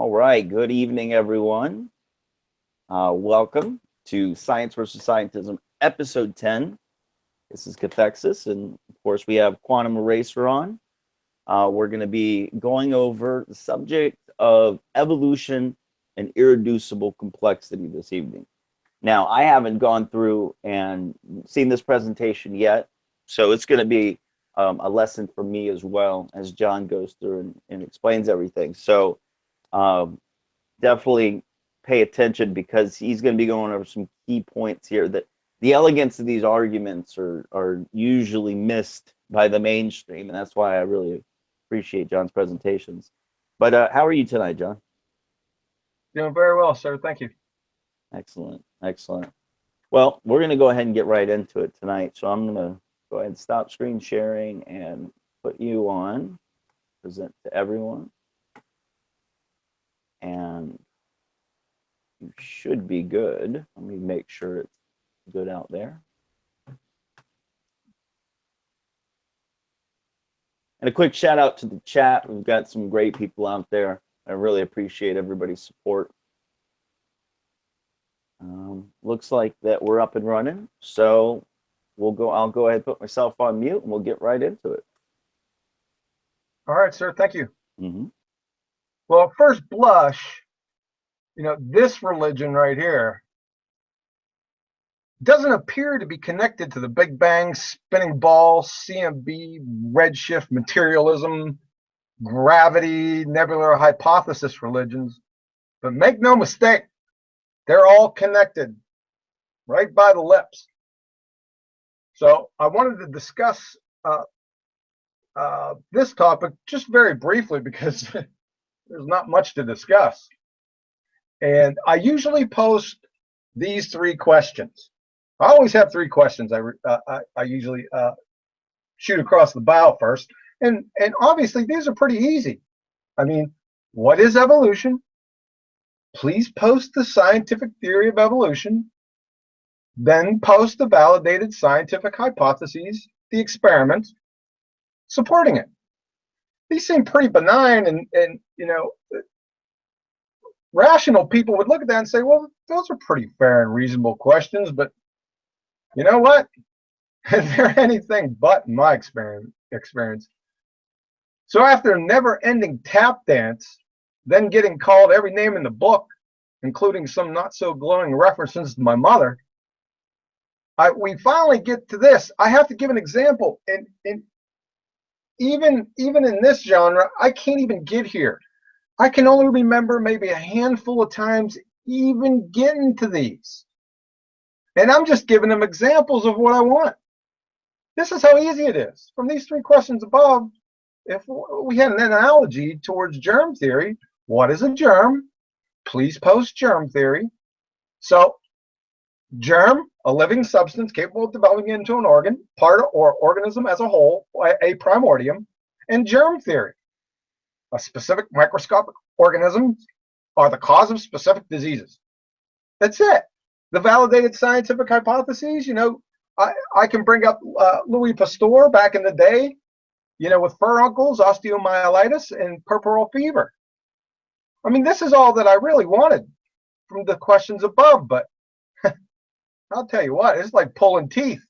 All right, good evening, everyone. Welcome to Science versus Scientism, episode 10. This is Cathexis, and of course, we have Quantum Eraser on. We're going to be going over the subject of evolution and irreducible complexity this evening. Now, I haven't gone through and seen this presentation yet, so it's going to be a lesson for me as well as John goes through and explains everything. So definitely pay attention because he's going to be going over some key points here that the elegance of these arguments are usually missed by the mainstream, and that's why I really appreciate John's presentations. But how are you tonight, John? Doing very well, sir. Thank you. Excellent, excellent. Well, we're going to go ahead and get right into it tonight. So I'm going to go ahead and stop screen sharing and put you on, present to everyone. And you should be good. Let me make sure it's good out there. And a quick shout out to the chat. We've got some great people out there. I really appreciate everybody's support. Looks like that we're up and running. So I'll go ahead and put myself on mute and we'll get right into it. All right, sir. Thank you. Mm-hmm. Well, at first blush, this religion right here doesn't appear to be connected to the Big Bang, spinning ball, CMB, redshift materialism, gravity, nebular hypothesis religions. But make no mistake, they're all connected right by the lips. So I wanted to discuss this topic just very briefly because there's not much to discuss. And I usually post these three questions. I always have three questions I usually shoot across the bow first. And obviously, these are pretty easy. I mean, what is evolution? Please post the scientific theory of evolution. Then post the validated scientific hypotheses, the experiments, supporting it. These seem pretty benign, and rational people would look at that and say, well, those are pretty fair and reasonable questions, but you know what? They're anything but in my experience. So after a never-ending tap dance, then getting called every name in the book, including some not-so-glowing references to my mother, we finally get to this. I have to give an example, and even in this genre, I can't even get here. I can only remember maybe a handful of times even getting to these. And I'm just giving them examples of what I want. This is how easy it is. From these three questions above, if we had an analogy towards germ theory, what is a germ? Please post germ theory. So, germ, a living substance capable of developing into an organ, part or organism as a whole, a primordium, and germ theory. A specific microscopic organisms are the cause of specific diseases. That's it. The validated scientific hypotheses, I can bring up Louis Pasteur back in the day, with furuncles, osteomyelitis, and puerperal fever. I mean, this is all that I really wanted from the questions above, but I'll tell you what, it's like pulling teeth.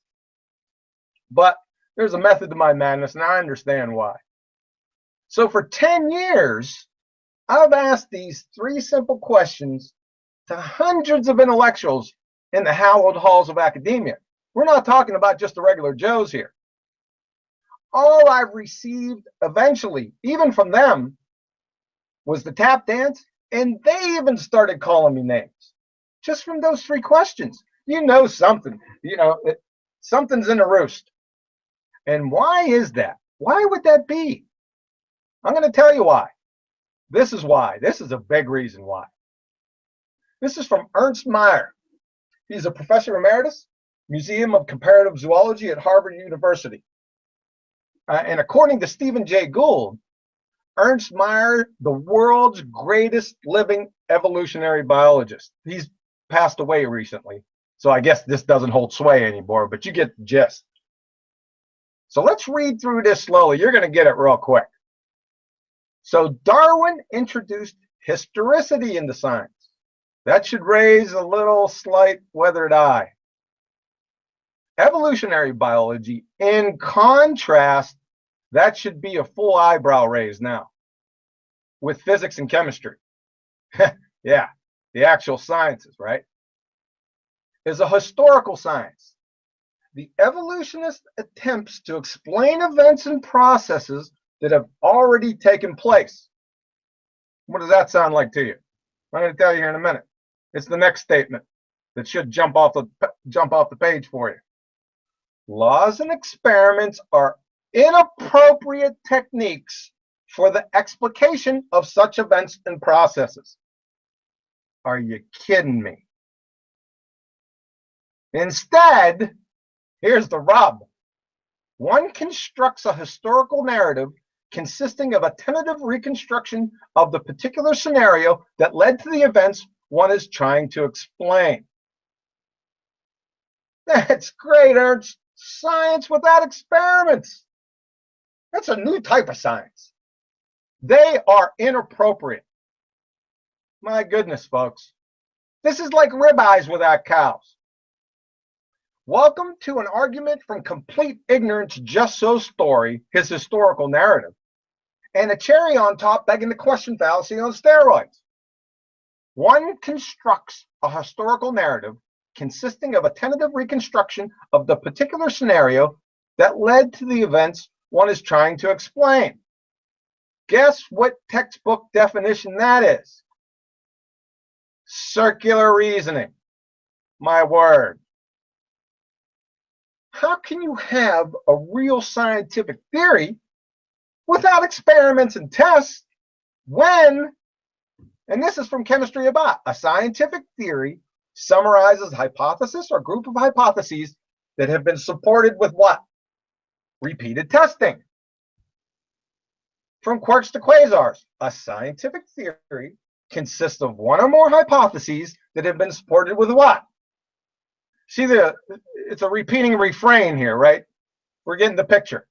But there's a method to my madness, and I understand why. So for 10 years, I've asked these three simple questions to hundreds of intellectuals in the hallowed halls of academia. We're not talking about just the regular Joes here. All I've received eventually, even from them, was the tap dance, and they even started calling me names. Just from those three questions. Something. Something's in the roost. And why is that? Why would that be? I'm going to tell you why. This is why. This is a big reason why. This is from Ernst Mayr. He's a professor emeritus, Museum of Comparative Zoology at Harvard University. And according to Stephen Jay Gould, Ernst Mayr, the world's greatest living evolutionary biologist. He's passed away recently, so I guess this doesn't hold sway anymore, but you get the gist. So let's read through this slowly. You're going to get it real quick. So Darwin introduced historicity into science. That should raise a little slight weathered eye. Evolutionary biology, in contrast, that should be a full eyebrow raise now. With physics and chemistry. Yeah, the actual sciences, right? Is a historical science. The evolutionist attempts to explain events and processes that have already taken place. What does that sound like to you? I'm going to tell you here in a minute. It's the next statement that should jump off the page for you. Laws and experiments are inappropriate techniques for the explication of such events and processes. Are you kidding me? Instead, here's the rub. One constructs a historical narrative consisting of a tentative reconstruction of the particular scenario that led to the events one is trying to explain. That's great, Ernst. Science without experiments. That's a new type of science. They are inappropriate. My goodness, folks. This is like ribeyes without cows. Welcome to an argument from complete ignorance, just so story, his historical narrative, and a cherry on top begging the question fallacy on steroids. One constructs a historical narrative consisting of a tentative reconstruction of the particular scenario that led to the events one is trying to explain. Guess what textbook definition that is? Circular reasoning. My word. How can you have a real scientific theory without experiments and tests when, and this is from Chemistry About, a scientific theory summarizes hypothesis or group of hypotheses that have been supported with what? Repeated testing. From Quarks to Quasars, a scientific theory consists of one or more hypotheses that have been supported with what? See, it's a repeating refrain here, right? We're getting the picture.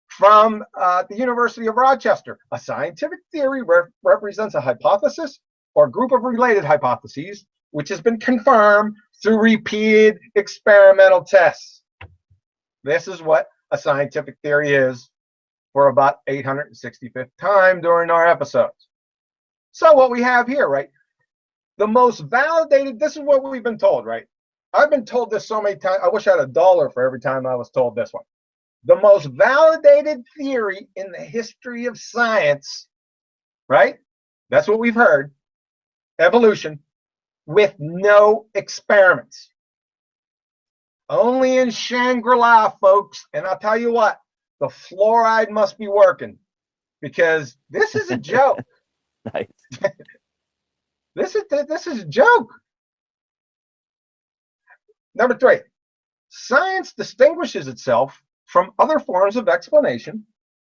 From the University of Rochester, a scientific theory represents a hypothesis or group of related hypotheses which has been confirmed through repeated experimental tests. This is what a scientific theory is for about 865th time during our episodes. So what we have here, right? The most validated, this is what we've been told, right? I've been told this so many times. I wish I had $1 for every time I was told this one. The most validated theory in the history of science, right? That's what we've heard. Evolution with no experiments. Only in Shangri-La, folks. And I'll tell you what, the fluoride must be working because this is a joke. Nice. This is a joke. Number 3, science distinguishes itself from other forms of explanation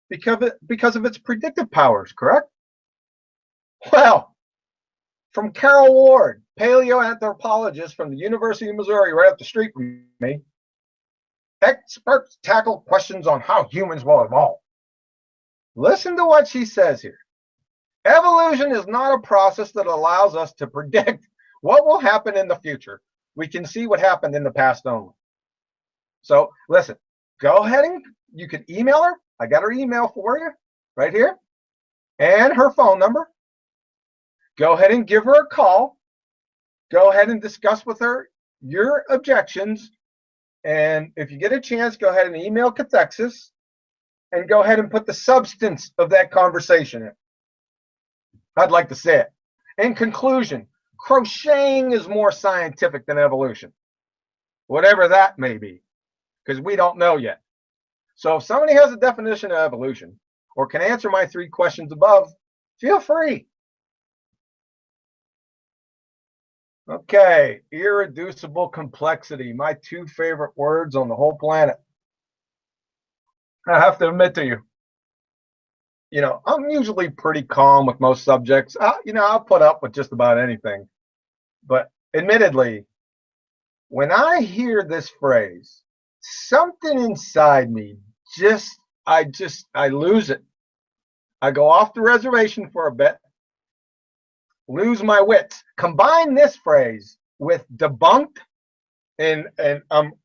because of its predictive powers, correct? Well, from Carol Ward, paleoanthropologist from the University of Missouri, right up the street from me, experts tackle questions on how humans will evolve. Listen to what she says here. Evolution is not a process that allows us to predict what will happen in the future. We can see what happened in the past only. So listen, go ahead and you can email her. I got her email for you right here and her phone number. Go ahead and give her a call. Go ahead and discuss with her your objections. And if you get a chance, go ahead and email Cathexis and go ahead and put the substance of that conversation in. I'd like to say it. In conclusion, crocheting is more scientific than evolution, whatever that may be, because we don't know yet. So if somebody has a definition of evolution or can answer my 3 questions above, feel free. Okay, irreducible complexity, my 2 favorite words on the whole planet. I have to admit to you, I'm usually pretty calm with most subjects. I'll put up with just about anything. But admittedly, when I hear this phrase, something inside me I lose it. I go off the reservation for a bit lose my wits. Combine this phrase with debunked, and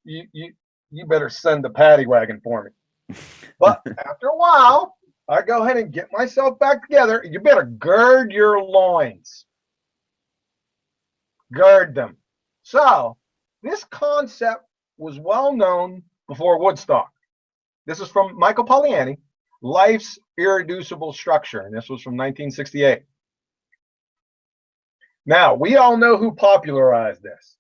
you better send the paddy wagon for me. But after a while, I go ahead and get myself back together. You better gird your loins. Gird them. So this concept was well known before Woodstock. This is from Michael Polanyi, Life's Irreducible Structure, and this was from 1968. Now, we all know who popularized this.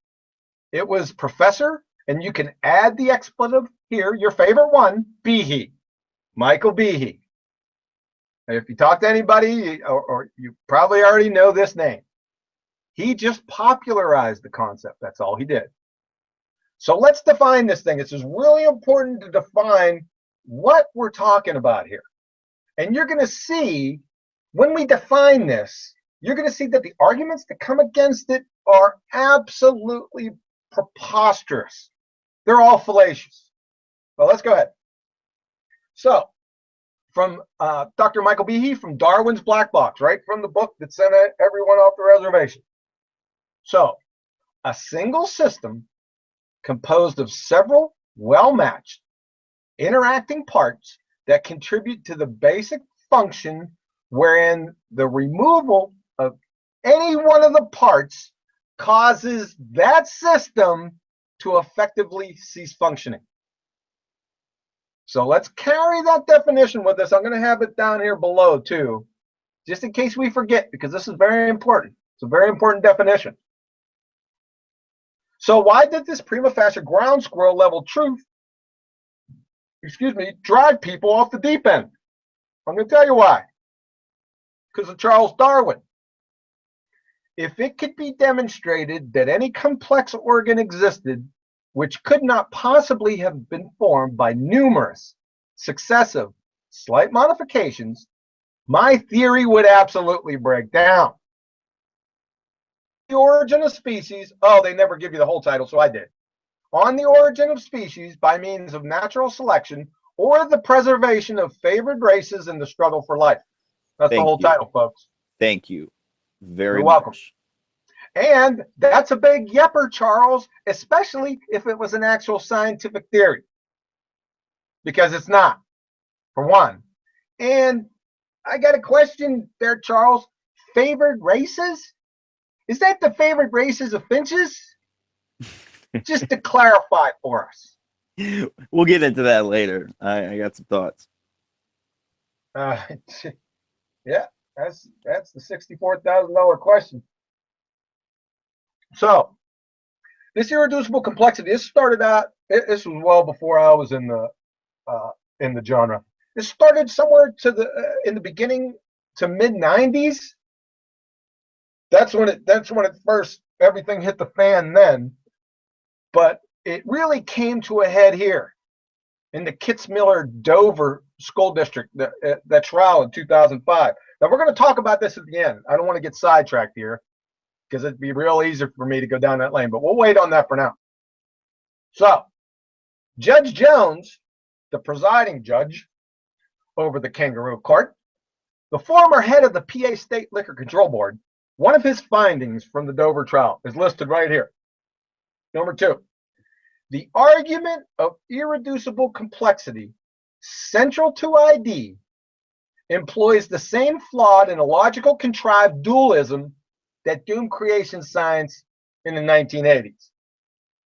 It was Professor, and you can add the expletive here, your favorite one, Behe, Michael Behe. If you talk to anybody, or you probably already know this name, he just popularized the concept. That's all he did. So let's define this thing. It's just really important to define what we're talking about here. And you're going to see, when we define this, you're going to see that the arguments that come against it are absolutely preposterous. They're all fallacious. Well, let's go ahead. So, from Dr. Michael Behe, from Darwin's Black Box, right from the book that sent everyone off the reservation. So, a single system composed of several well-matched interacting parts that contribute to the basic function, wherein the removal of any one of the parts causes that system to effectively cease functioning. So let's carry that definition with us. I'm going to have it down here below too, just in case we forget, because this is very important. It's a very important definition. So why did this prima facie ground squirrel level truth, drive people off the deep end? I'm going to tell you why. Because of Charles Darwin. If it could be demonstrated that any complex organ existed which could not possibly have been formed by numerous, successive, slight modifications, my theory would absolutely break down. The Origin of Species, they never give you the whole title, so I did. On the Origin of Species by means of natural selection or the preservation of favored races in the struggle for life. That's the whole title, folks. Thank you very You're welcome. much. And that's a big yepper, Charles, especially if it was an actual scientific theory. Because it's not, for one. And I got a question there, Charles. Favored races? Is that the favored races of finches? Just to clarify for us. We'll get into that later. I got some thoughts. Yeah, that's the $64,000 question. So, this irreducible complexity, this started out, this was well before I was in the genre. This started somewhere in the beginning to mid-90s. That's when it first, everything hit the fan then. But it really came to a head here in the Kitzmiller-Dover School District, that trial in 2005. Now, we're going to talk about this at the end. I don't want to get sidetracked here, because it'd be real easy for me to go down that lane, but we'll wait on that for now. So, Judge Jones, the presiding judge over the kangaroo court, the former head of the PA State Liquor Control Board, one of his findings from the Dover trial is listed right here. Number 2, the argument of irreducible complexity central to ID employs the same flawed and illogical contrived dualism that doomed creation science in the 1980s.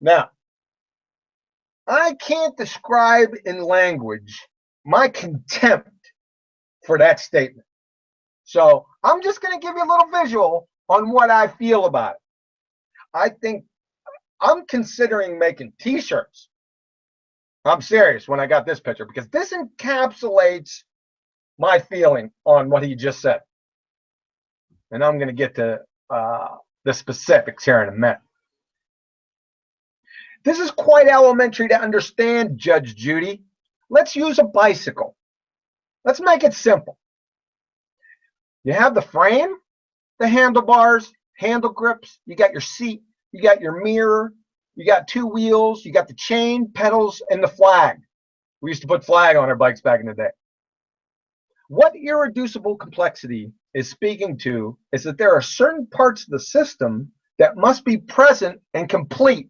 Now, I can't describe in language my contempt for that statement. So I'm just going to give you a little visual on what I feel about it. I think I'm considering making t-shirts. I'm serious when I got this picture, because this encapsulates my feeling on what he just said. And I'm going to get to the specifics here in a minute. This is quite elementary to understand, Judge Judy. Let's use a bicycle. Let's make it simple. You have the frame, the handlebars, handle grips, you got your seat, you got your mirror, you got 2 wheels, you got the chain, pedals, and the flag. We used to put flag on our bikes back in the day. What irreducible complexity is speaking to is that there are certain parts of the system that must be present and complete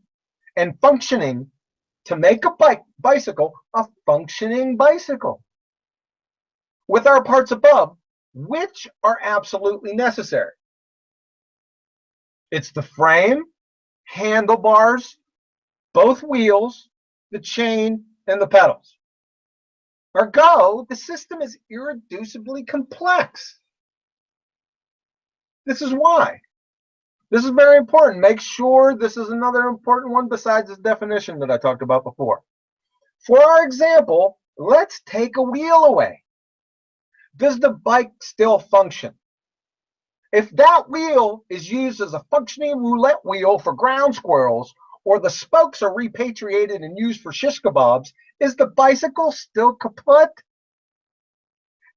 and functioning to make a bicycle a functioning bicycle. With our parts above, which are absolutely necessary. It's the frame, handlebars, both wheels, the chain, and the pedals. Ergo, the system is irreducibly complex. This is why. This is very important. Make sure this is another important one besides this definition that I talked about before. For our example, let's take a wheel away. Does the bike still function? If that wheel is used as a functioning roulette wheel for ground squirrels, or the spokes are repatriated and used for shish kebabs, is the bicycle still kaput?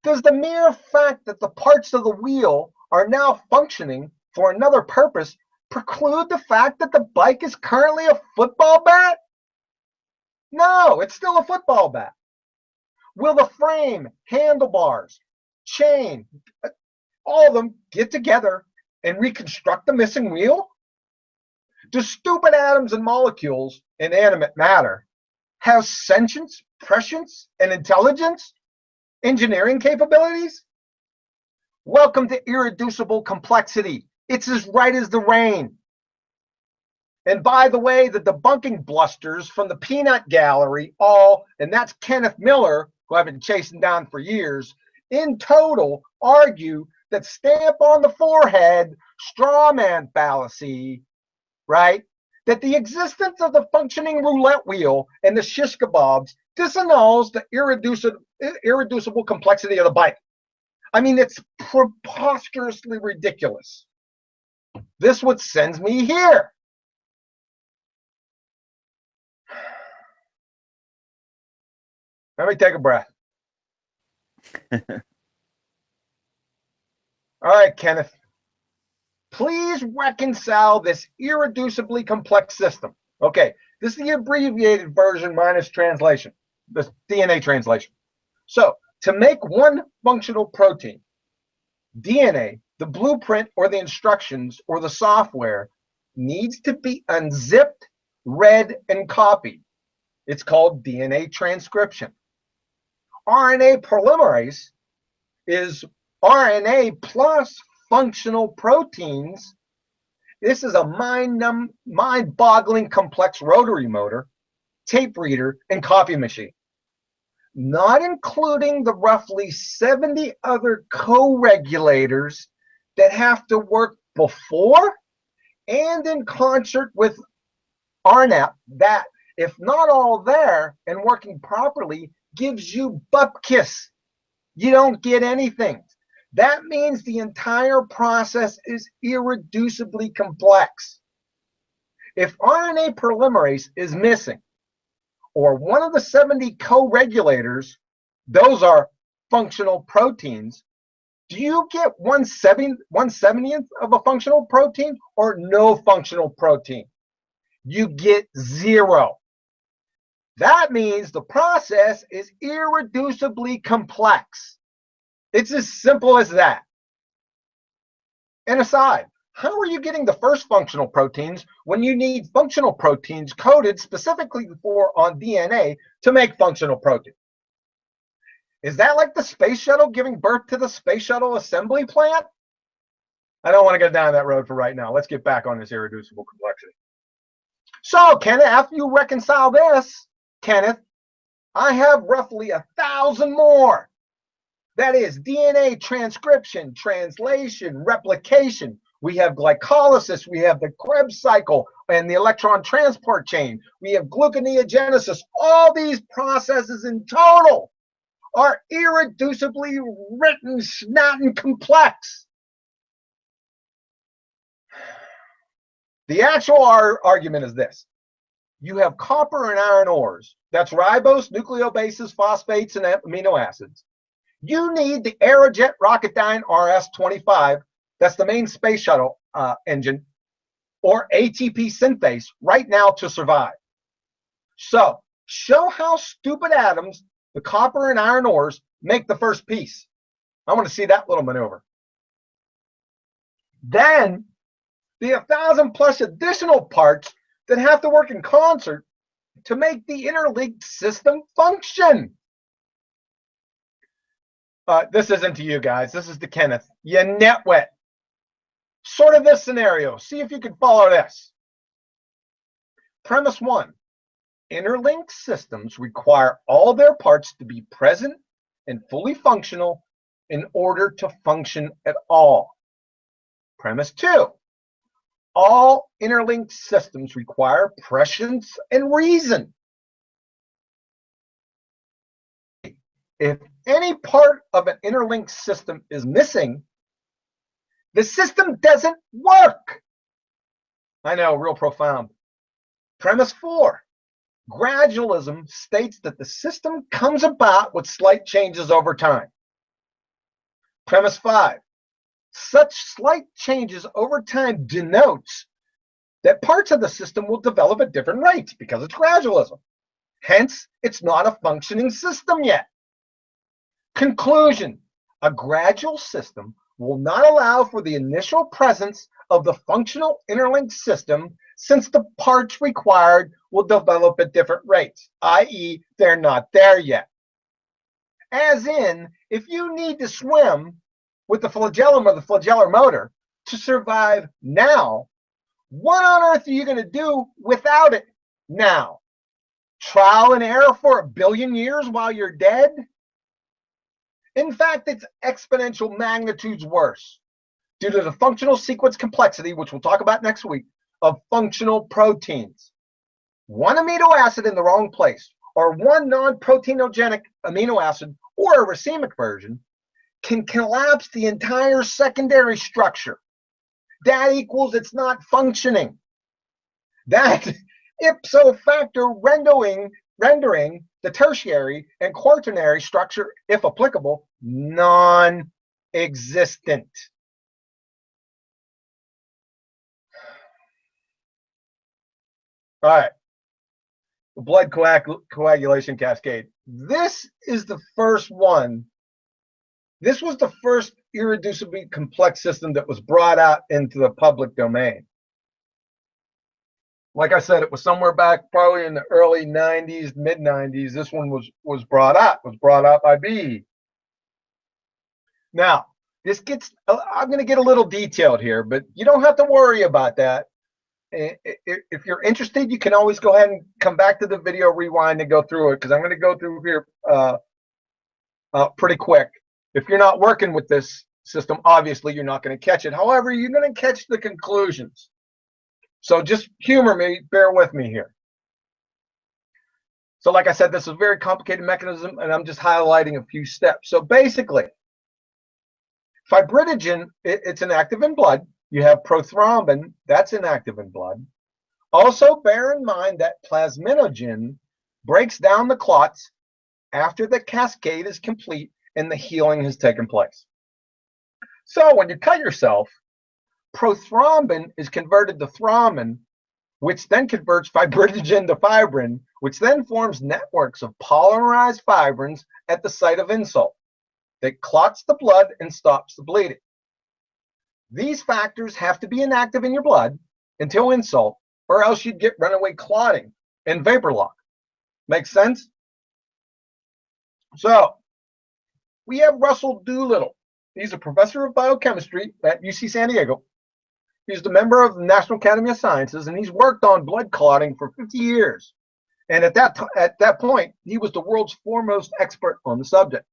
Does the mere fact that the parts of the wheel are now functioning for another purpose preclude the fact that the bike is currently a football bat? No, it's still a football bat. Will the frame, handlebars, chain, all of them get together and reconstruct the missing wheel? Do stupid atoms and molecules, inanimate matter, have sentience, prescience, and intelligence, engineering capabilities? Welcome to irreducible complexity. It's as right as the rain. And by the way, the debunking blusters from the peanut gallery and that's Kenneth Miller, who I've been chasing down for years, in total argue that stamp on the forehead straw man fallacy, right? That the existence of the functioning roulette wheel and the shish kebabs disannuls the irreducible complexity of the bike. I mean, it's preposterously ridiculous. This what sends me here. Let me take a breath. All right, Kenneth. Please reconcile this irreducibly complex system. Okay, this is the abbreviated version minus translation, the DNA translation. So, to make one functional protein, DNA, the blueprint or the instructions or the software, needs to be unzipped, read, and copied. It's called DNA transcription. RNA polymerase is RNA plus functional proteins. This is a mind-boggling complex rotary motor, tape reader, and copy machine, not including the roughly 70 other co-regulators that have to work before and in concert with RNAP that, if not all there and working properly, gives you bupkis. You don't get anything. That means the entire process is irreducibly complex. If RNA polymerase is missing, or one of the 70 co-regulators, those are functional proteins, do you get 1/70th of a functional protein or no functional protein? You get 0. That means the process is irreducibly complex. It's as simple as that. And aside, how are you getting the first functional proteins when you need functional proteins coded specifically for on DNA to make functional proteins? Is that like the space shuttle giving birth to the space shuttle assembly plant? I don't want to go down that road for right now. Let's get back on this irreducible complexity. So, Kenneth, after you reconcile this, Kenneth, I have roughly 1,000 more. That is DNA transcription, translation, replication. We have glycolysis, we have the Krebs cycle and the electron transport chain. We have gluconeogenesis. All these processes in total are irreducibly written, snotting complex. The actual argument is this. You have copper and iron ores. That's ribose, nucleobases, phosphates, and amino acids. You need the Aerojet Rocketdyne RS-25, that's the main space shuttle engine, or ATP synthase right now to survive. So, show how stupid atoms, the copper and iron ores, make the first piece. I want to see that little maneuver. Then the 1,000 plus additional parts that have to work in concert to make the interlinked system function. This isn't to you guys. This is to Kenneth. You netwit. Sort of this scenario. See if you can follow this. Premise 1. Interlinked systems require all their parts to be present and fully functional in order to function at all. Premise 2. All interlinked systems require prescience and reason. If any part of an interlinked system is missing, the system doesn't work. I know, real profound. Premise 4. Gradualism states that the system comes about with slight changes over time. Premise 5. Such slight changes over time denotes that parts of the system will develop at different rates because it's gradualism. Hence, it's not a functioning system yet. Conclusion: a gradual system will not allow for the initial presence of the functional interlinked system, since the parts required will develop at different rates, i.e., they're not there yet. As in, if you need to swim with the flagellum or the flagellar motor to survive now, what on earth are you going to do without it now? Trial and error for 1 billion years while you're dead? In fact, it's exponential magnitudes worse due to the functional sequence complexity, which we'll talk about next week, of functional proteins. One amino acid in the wrong place, or one non-proteinogenic amino acid, or a racemic version, can collapse the entire secondary structure. That equals it's not functioning. That ipso facto rendering the tertiary and quaternary structure, if applicable, non-existent. All right, the blood coagulation cascade. This is the first one. This was the first irreducibly complex system that was brought out into the public domain. Like I said, it was somewhere back probably in the early 90s, mid 90s. This one was brought up by B. Now, this gets, I'm going to get a little detailed here, but you don't have to worry about that. If you're interested, you can always go ahead and come back to the video, rewind, and go through it, because I'm going to go through here pretty quick. If you're not working with this system, obviously you're not going to catch it. However, you're going to catch the conclusions. So just humor me, bear with me here. So like I said, this is a very complicated mechanism, and I'm just highlighting a few steps. So basically, fibrinogen, it's inactive in blood. You have prothrombin, that's inactive in blood. Also, bear in mind that plasminogen breaks down the clots after the cascade is complete and the healing has taken place. So when you cut yourself, prothrombin is converted to thrombin, which then converts fibrinogen to fibrin, which then forms networks of polymerized fibrins at the site of insult that clots the blood and stops the bleeding. These factors have to be inactive in your blood until insult, or else you'd get runaway clotting and vapor lock. Make sense? So we have Russell Doolittle. He's a professor of biochemistry at UC San Diego. He's the member of the National Academy of Sciences, and he's worked on blood clotting for 50 years. And at that point, he was the world's foremost expert on the subject.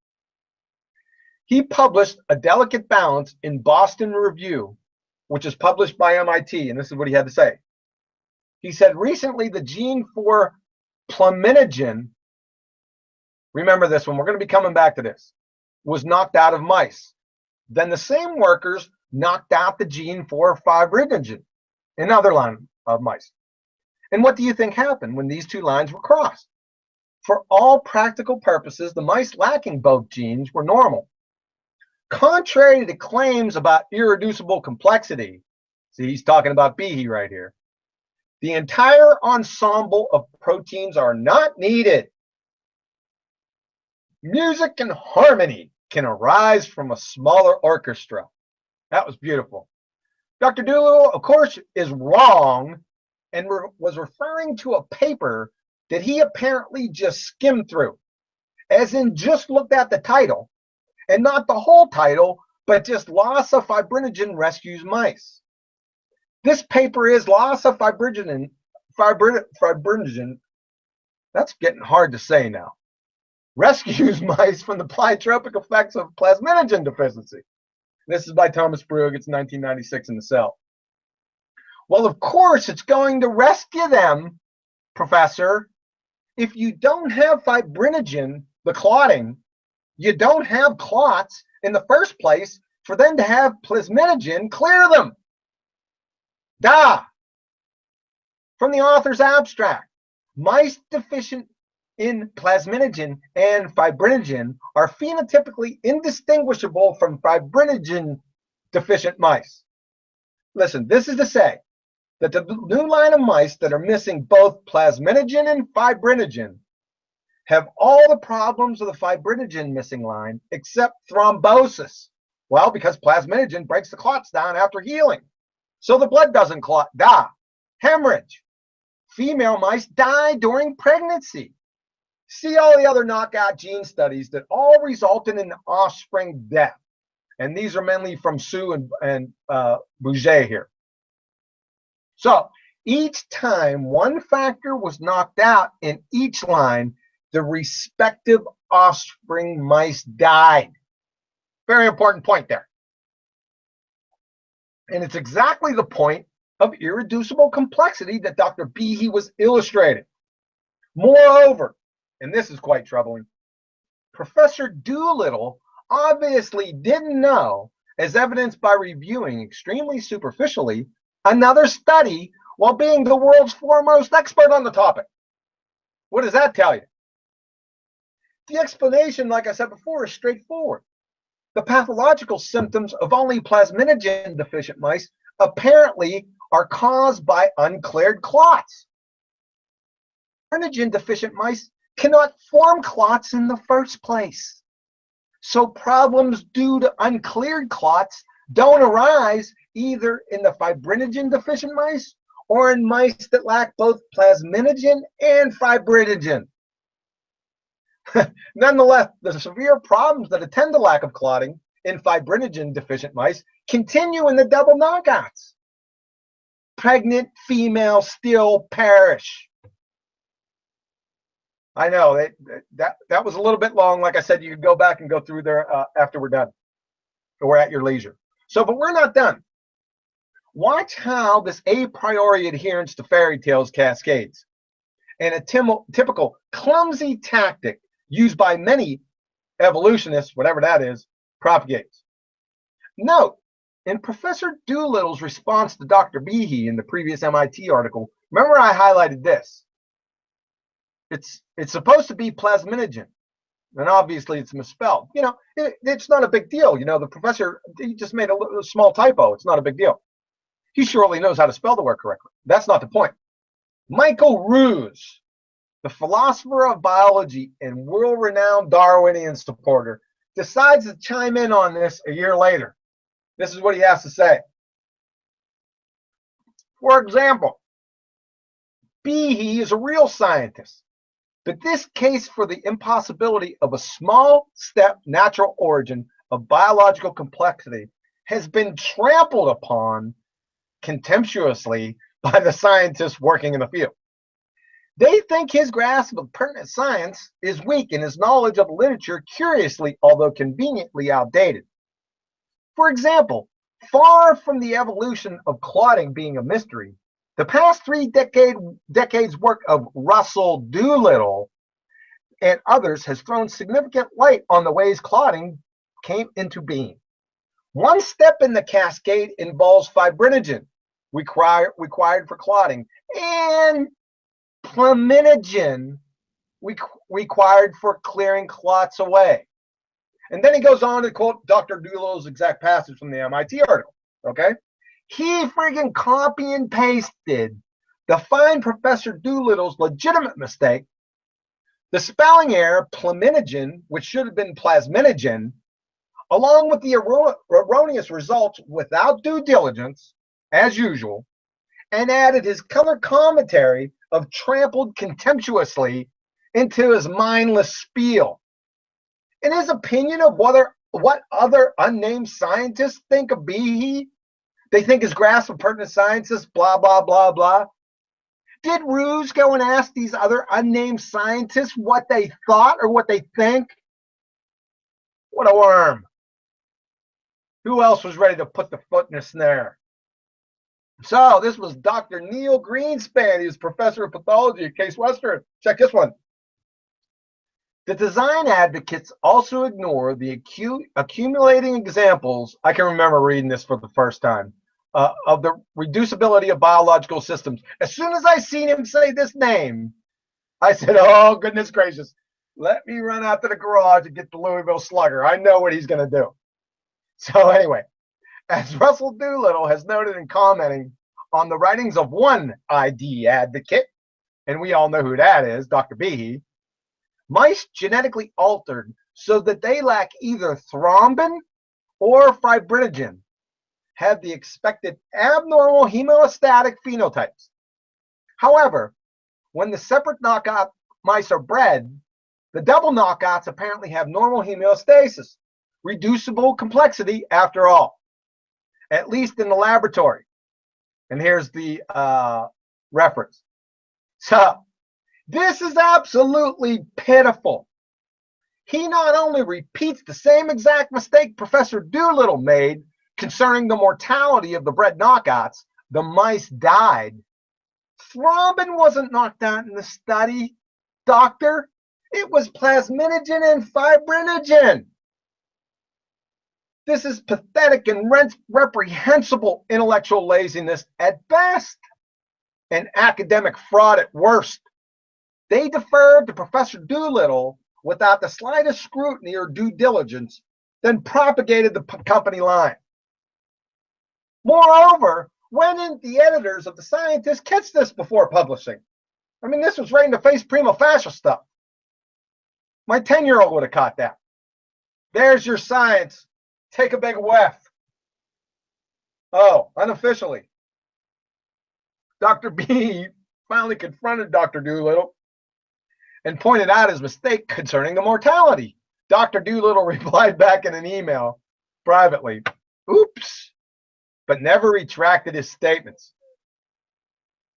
He published A Delicate Balance in Boston Review, which is published by MIT, and this is what he had to say. He said, recently the gene for plaminogen, remember this one, we're going to be coming back to this, was knocked out of mice. Then the same workers knocked out the gene for fibrinogen, another line of mice. And what do you think happened when these two lines were crossed? For all practical purposes, the mice lacking both genes were normal. Contrary to claims about irreducible complexity, see, he's talking about B right here, the entire ensemble of proteins are not needed. Music and harmony can arise from a smaller orchestra. That was beautiful. Dr. Doolittle, of course, is wrong and was referring to a paper that he apparently just skimmed through, as in just looked at the title, and not the whole title, but just loss of fibrinogen rescues mice. This paper is loss of fibrinogen. That's getting hard to say now. Rescues mice from the pleiotropic effects of plasminogen deficiency. This is by Thomas Brugge. It's 1996 in the Cell. Well, of course, it's going to rescue them, Professor. If you don't have fibrinogen, the clotting, you don't have clots in the first place for them to have plasminogen clear them. Duh! From the author's abstract, mice deficient in plasminogen and fibrinogen are phenotypically indistinguishable from fibrinogen deficient mice. Listen, this is to say that the new line of mice that are missing both plasminogen and fibrinogen have all the problems of the fibrinogen missing line except thrombosis. Well, because plasminogen breaks the clots down after healing. So the blood doesn't clot. Hemorrhage. Female mice die during pregnancy. See all the other knockout gene studies that all resulted in offspring death. And these are mainly from Sue and Bouget here. So each time one factor was knocked out in each line, the respective offspring mice died. Very important point there. And it's exactly the point of irreducible complexity that Dr. Behe was illustrating. Moreover, and this is quite troubling, Professor Doolittle obviously didn't know, as evidenced by reviewing extremely superficially another study while being the world's foremost expert on the topic. What does that tell you? The explanation, like I said before, is straightforward. The pathological symptoms of only plasminogen deficient mice apparently are caused by uncleared clots. Plasminogen deficient mice cannot form clots in the first place. So problems due to uncleared clots don't arise either in the fibrinogen deficient mice or in mice that lack both plasminogen and fibrinogen. Nonetheless, the severe problems that attend the lack of clotting in fibrinogen deficient mice continue in the double knockouts. Pregnant females still perish. I know that was a little bit long. Like I said, you could go back and go through there after we're done, or at your leisure. So, but we're not done. Watch how this a priori adherence to fairy tales cascades, and a typical clumsy tactic used by many evolutionists, whatever that is, propagates. Note, in Professor Doolittle's response to Dr. Behe in the previous MIT article, remember I highlighted this. It's supposed to be plasminogen, and obviously it's misspelled. You know, it's not a big deal. You know, the professor, he just made a small typo. It's not a big deal. He surely knows how to spell the word correctly. That's not the point. Michael Ruse, the philosopher of biology and world-renowned Darwinian supporter, decides to chime in on this a year later. This is what he has to say. For example, Behe is a real scientist, but this case for the impossibility of a small-step natural origin of biological complexity has been trampled upon contemptuously by the scientists working in the field. They think his grasp of pertinent science is weak and his knowledge of literature curiously, although conveniently, outdated. For example, far from the evolution of clotting being a mystery, the past 3 decades work of Russell Doolittle and others has thrown significant light on the ways clotting came into being. One step in the cascade involves fibrinogen, required for clotting, and plasminogen, required for clearing clots away. And then he goes on to quote Dr. Doolittle's exact passage from the MIT article. Okay? He friggin' copy and pasted the fine Professor Doolittle's legitimate mistake, the spelling error plasminogen, which should have been plasminogen, along with the erroneous results without due diligence, as usual, and added his color commentary of trampled contemptuously into his mindless spiel. In his opinion of what other unnamed scientists think of Behe, they think his grasp of pertinent sciences, blah, blah, blah, blah. Did Ruse go and ask these other unnamed scientists what they thought or what they think? What a worm. Who else was ready to put the foot in the snare? So this was Dr. Neil Greenspan. He was professor of pathology at Case Western. Check this one. The design advocates also ignore the accumulating examples. I can remember reading this for the first time of the reducibility of biological systems. As soon as I seen him say this name, I said, oh, goodness gracious. Let me run out to the garage and get the Louisville Slugger. I know what he's going to do. So anyway, as Russell Doolittle has noted in commenting on the writings of one ID advocate, and we all know who that is, Dr. Behe, mice genetically altered so that they lack either thrombin or fibrinogen have the expected abnormal hemostatic phenotypes. However, when the separate knockout mice are bred, the double knockouts apparently have normal homeostasis, reducible complexity after all, at least in the laboratory. And here's the reference. So this is absolutely pitiful. He not only repeats the same exact mistake Professor Doolittle made concerning the mortality of the bred knockouts, the mice died. Thrombin wasn't knocked out in the study, doctor. It was plasminogen and fibrinogen. This is pathetic and reprehensible intellectual laziness at best, and academic fraud at worst. They deferred to Professor Doolittle without the slightest scrutiny or due diligence, then propagated the company line. Moreover, when didn't the editors of the Scientist catch this before publishing? I mean, this was right in the face prima facie stuff. My 10-year-old would have caught that. There's your science. Take a big whiff. Oh, unofficially, Dr. B finally confronted Dr. Doolittle and pointed out his mistake concerning the mortality. Dr. Doolittle replied back in an email privately, oops, but never retracted his statements.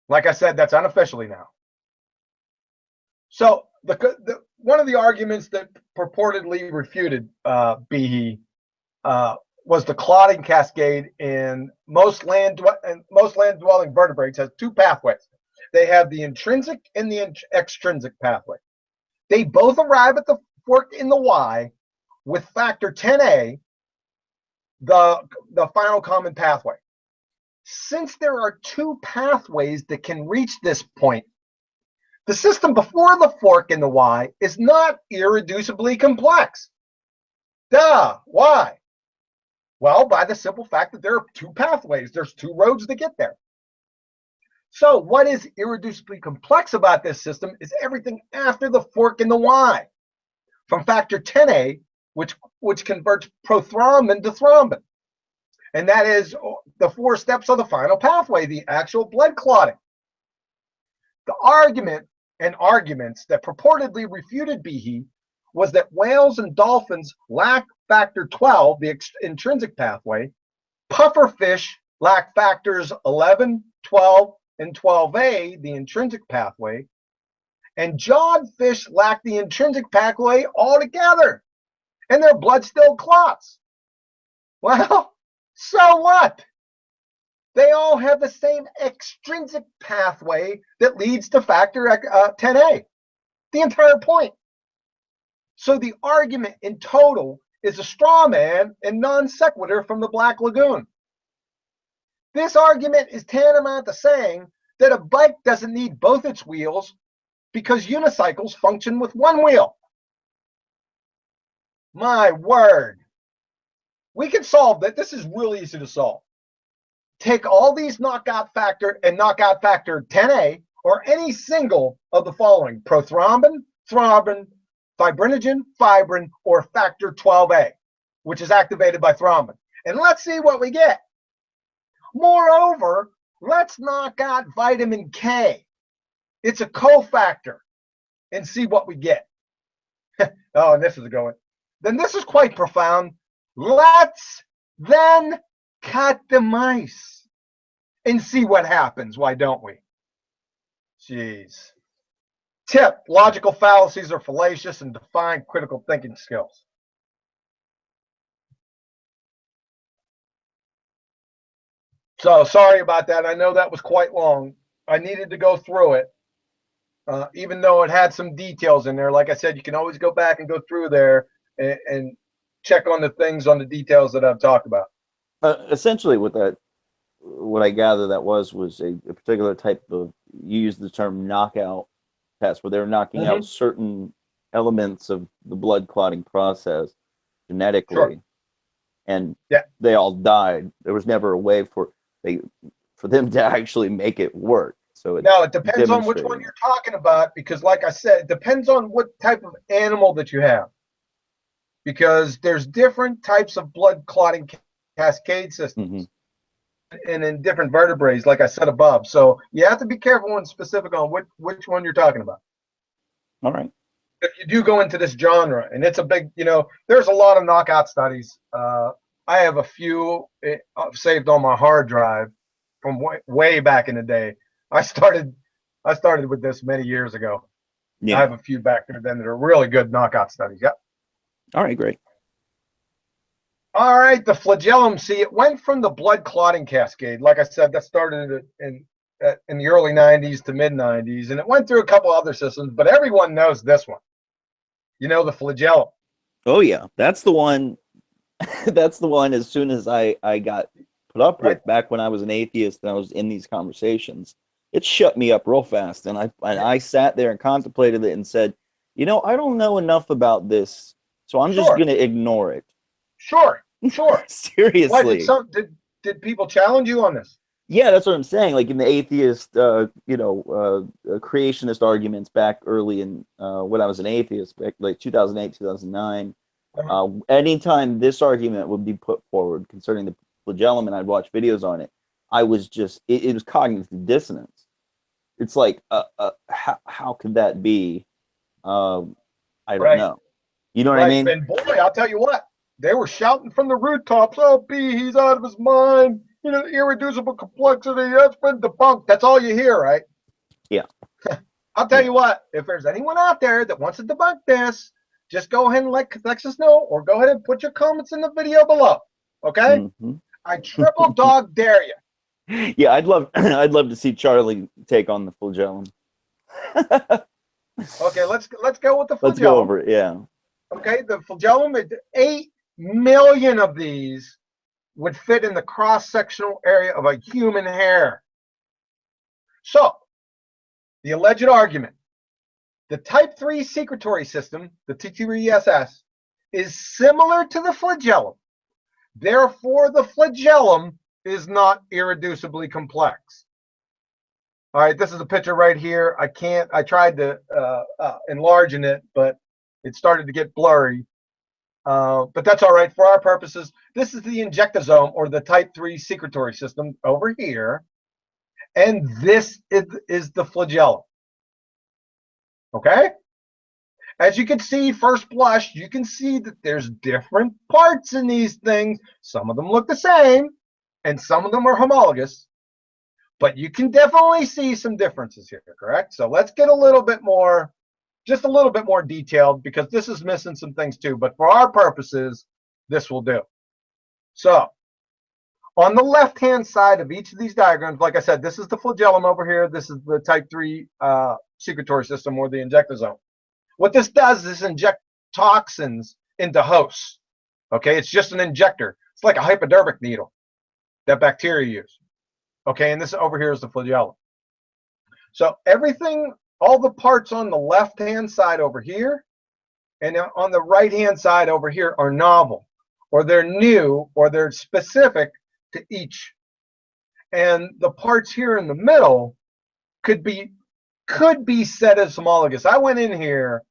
Like I said, that's unofficially now. So one of the arguments that purportedly refuted Behe was the clotting cascade in most land-dwelling vertebrates has two pathways. They have the intrinsic and the extrinsic pathway. They both arrive at the fork in the Y with factor 10A, the final common pathway. Since there are two pathways that can reach this point, the system before the fork in the Y is not irreducibly complex. Duh, why? Well, by the simple fact that there are two pathways. There's two roads to get there. So what is irreducibly complex about this system is everything after the fork in the Y. From factor 10A, which converts prothrombin to thrombin. And that is the 4 steps of the final pathway, the actual blood clotting. The argument and arguments that purportedly refuted Behe was that whales and dolphins lack factor 12, the intrinsic pathway, pufferfish lack factors 11, 12, and 12A, the intrinsic pathway, and jawed fish lack the intrinsic pathway altogether, and their blood still clots. Well, so what? They all have the same extrinsic pathway that leads to factor 10A, the entire point. So the argument in total is a straw man and non sequitur from the Black Lagoon. This argument is tantamount to saying that a bike doesn't need both its wheels because unicycles function with one wheel. My word. We can solve that. This is really easy to solve. Take all these knockout factor and knockout factor 10A or any single of the following: prothrombin, thrombin, fibrinogen, fibrin, or factor 12A. which is activated by thrombin. And let's see what we get. Moreover, let's knock out vitamin K. It's a cofactor, and see what we get. Oh, and this is going. Then this is quite profound. Let's then cut the mice and see what happens. Why don't we? Jeez. Tip: logical fallacies are fallacious and define critical thinking skills. So sorry about that. I know that was quite long. I needed to go through it, even though it had some details in there. Like I said, you can always go back and go through there and check on the things, on the details that I've talked about. Essentially, what I gather that was a particular type of, you used the term knockout test, where they were knocking out certain elements of the blood clotting process genetically. Sure. And they all died. There was never a way for them to actually make it work. So it depends on which one you're talking about, because like I said, it depends on what type of animal that you have, because there's different types of blood clotting cascade systems and in different vertebrates, like I said above. So you have to be careful and specific on which one you're talking about. All right. If you do go into this genre, and it's a big, there's a lot of knockout studies. I have a few saved on my hard drive from way back in the day. I started with this many years ago. Yeah. I have a few back there then that are really good knockout studies. Yep. All right, great. All right, the flagellum. See, it went from the blood clotting cascade. Like I said, that started in the early 90s to mid 90s, and it went through a couple other systems, but everyone knows this one. The flagellum. Oh yeah, that's the one. That's the one. As soon as I got put up with back when I was an atheist and I was in these conversations, it shut me up real fast, and I sat there and contemplated it and said, I don't know enough about this, so I'm just going to ignore it. Sure. Seriously. Why, did people challenge you on this? Yeah, that's what I'm saying. Like in the atheist, creationist arguments back early in when I was an atheist, back like 2008, 2009. Anytime this argument would be put forward concerning the flagellum, and I'd watch videos on it, I was just it was cognitive dissonance. It's like, how could that be? I don't know. You know what I mean? And boy, I'll tell you what, they were shouting from the rooftops, "Oh, B, he's out of his mind. Irreducible complexity, that's been debunked." That's all you hear, right? Yeah. I'll tell you what, if there's anyone out there that wants to debunk this, just go ahead and let Cathexis know, or go ahead and put your comments in the video below. Okay? I triple dog dare you. Yeah, I'd love to see Charlie take on the flagellum. Okay, let's go with the flagellum. Let's go over it, yeah. Okay, the flagellum, 8 million of these would fit in the cross-sectional area of a human hair. So, the alleged argument: the type 3 secretory system, the T3SS, is similar to the flagellum. Therefore, the flagellum is not irreducibly complex. All right, this is a picture right here. I tried to enlarge it, but it started to get blurry. But that's all right for our purposes. This is the injectosome, or the type 3 secretory system over here. And this is the flagellum. Okay? As you can see, first blush, you can see that there's different parts in these things. Some of them look the same, and some of them are homologous. But you can definitely see some differences here, correct? So let's get a little bit more, just a little bit more detailed, because this is missing some things too. But for our purposes, this will do. So on the left-hand side of each of these diagrams, like I said, this is the flagellum over here. This is the type 3 secretory system, or the injectosome. What this does is inject toxins into hosts. Okay, it's just an injector. It's like a hypodermic needle that bacteria use. Okay, and this over here is the flagellum. So everything, all the parts on the left-hand side over here and on the right-hand side over here are novel, or they're new, or they're specific to each. And the parts here in the middle could be said as homologous. I went in here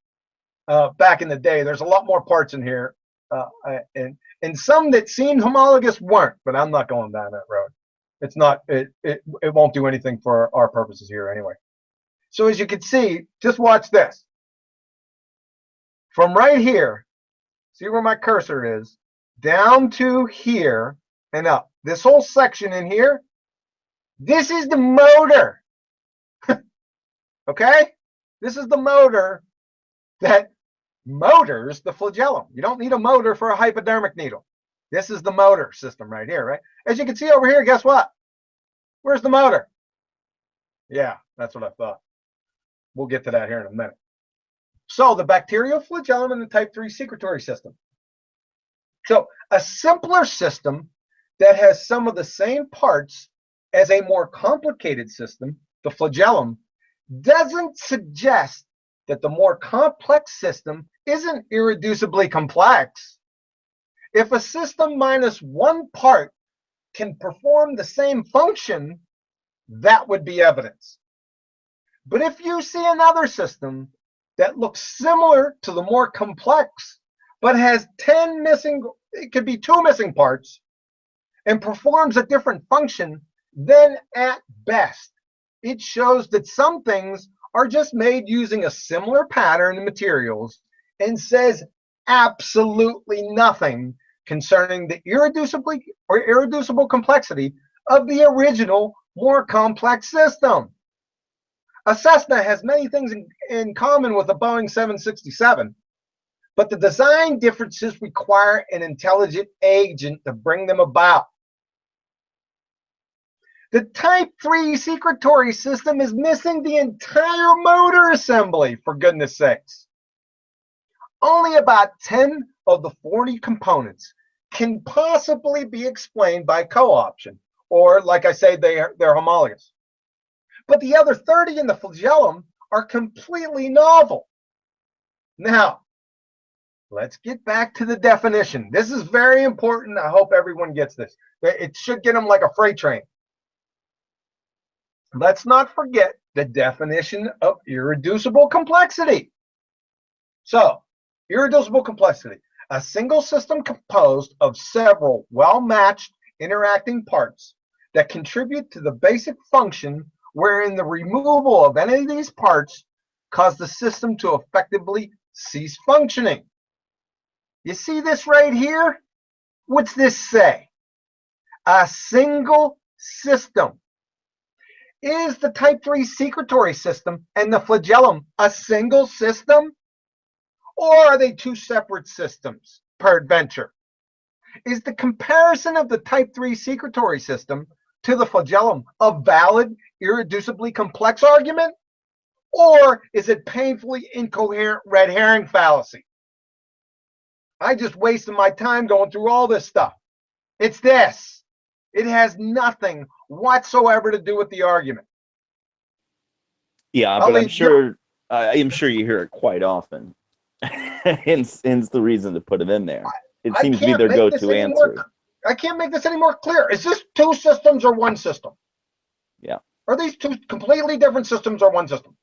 back in the day. There's a lot more parts in here and some that seemed homologous weren't. But I'm not going down that road. It's not. It won't do anything for our purposes here anyway. So as you can see, just watch this. From right here, see where my cursor is, down to here and up. This whole section in here, this is the motor. Okay? This is the motor that motors the flagellum. You don't need a motor for a hypodermic needle. This is the motor system right here, right? As you can see over here, guess what? Where's the motor? Yeah, that's what I thought. We'll get to that here in a minute. So the bacterial flagellum and the type 3 secretory system. So a simpler system that has some of the same parts as a more complicated system, the flagellum, doesn't suggest that the more complex system isn't irreducibly complex. If a system minus one part can perform the same function, that would be evidence. But if you see another system that looks similar to the more complex, but has 10 missing, it could be 2 missing parts, and performs a different function, then at best, it shows that some things are just made using a similar pattern and materials and says absolutely nothing concerning the irreducible complexity of the original, more complex system. A Cessna has many things in common with a Boeing 767, but the design differences require an intelligent agent to bring them about. The type 3 secretory system is missing the entire motor assembly, for goodness sakes. Only about 10 of the 40 components can possibly be explained by co-option, or like I say, they're homologous. But the other 30 in the flagellum are completely novel. Now, let's get back to the definition. This is very important. I hope everyone gets this. It should get them like a freight train. Let's not forget the definition of irreducible complexity. So, irreducible complexity, a single system composed of several well-matched interacting parts that contribute to the basic function, wherein the removal of any of these parts cause the system to effectively cease functioning. You see this right here? What's this say? A single system. Is the type 3 secretory system and the flagellum a single system? Or are they two separate systems, peradventure? Is the comparison of the type 3 secretory system to the flagellum a valid, irreducibly complex argument? Or is it painfully incoherent red herring fallacy? I just wasted my time going through all this stuff. It's this. It has nothing whatsoever to do with the argument. Yeah, but I'm sure you hear it quite often. hence the reason to put it in there. It seems to be their go-to answer. I can't make this any more clear. Is this two systems or one system? Yeah. Are these two completely different systems or one system?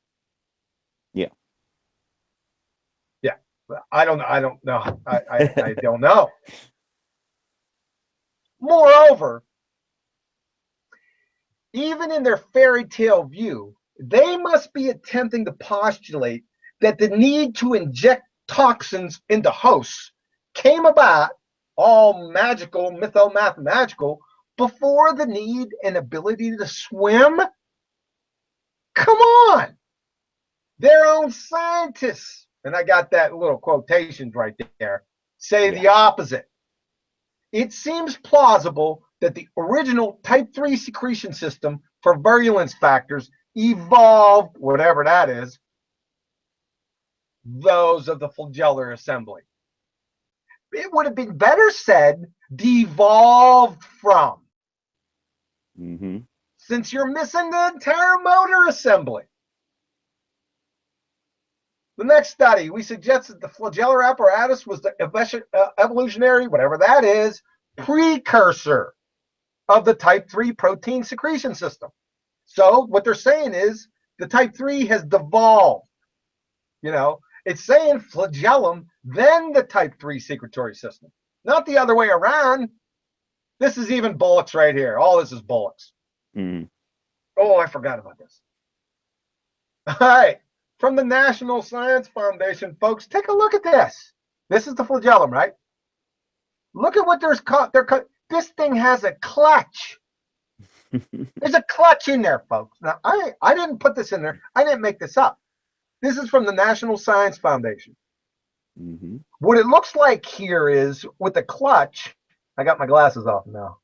Yeah. Yeah. I don't know. I don't know. Moreover, even in their fairy tale view, they must be attempting to postulate that the need to inject toxins into hosts came about, all magical, mytho-mathematical, before the need and ability to swim? Come on! Their own scientists, and I got that little quotations right there, say the opposite. It seems plausible that the original type 3 secretion system for virulence factors evolved, whatever that is, those of the flagellar assembly. It would have been better said devolved from, since you're missing the entire motor assembly. The next study, we suggest that the flagellar apparatus was the evolutionary, whatever that is, precursor of the type 3 protein secretion system. So what they're saying is the type 3 has devolved. You know, it's saying flagellum then the type 3 secretory system. Not the other way around. This is even bullets right here. All this is bullets. Mm. Oh, I forgot about this. All right. From the National Science Foundation, folks, take a look at this. This is the flagellum, right? Look at what there's cut. This thing has a clutch. There's a clutch in there, folks. Now, I didn't put this in there. I didn't make this up. This is from the National Science Foundation. Mm-hmm. What it looks like here is with the clutch, I got my glasses off now,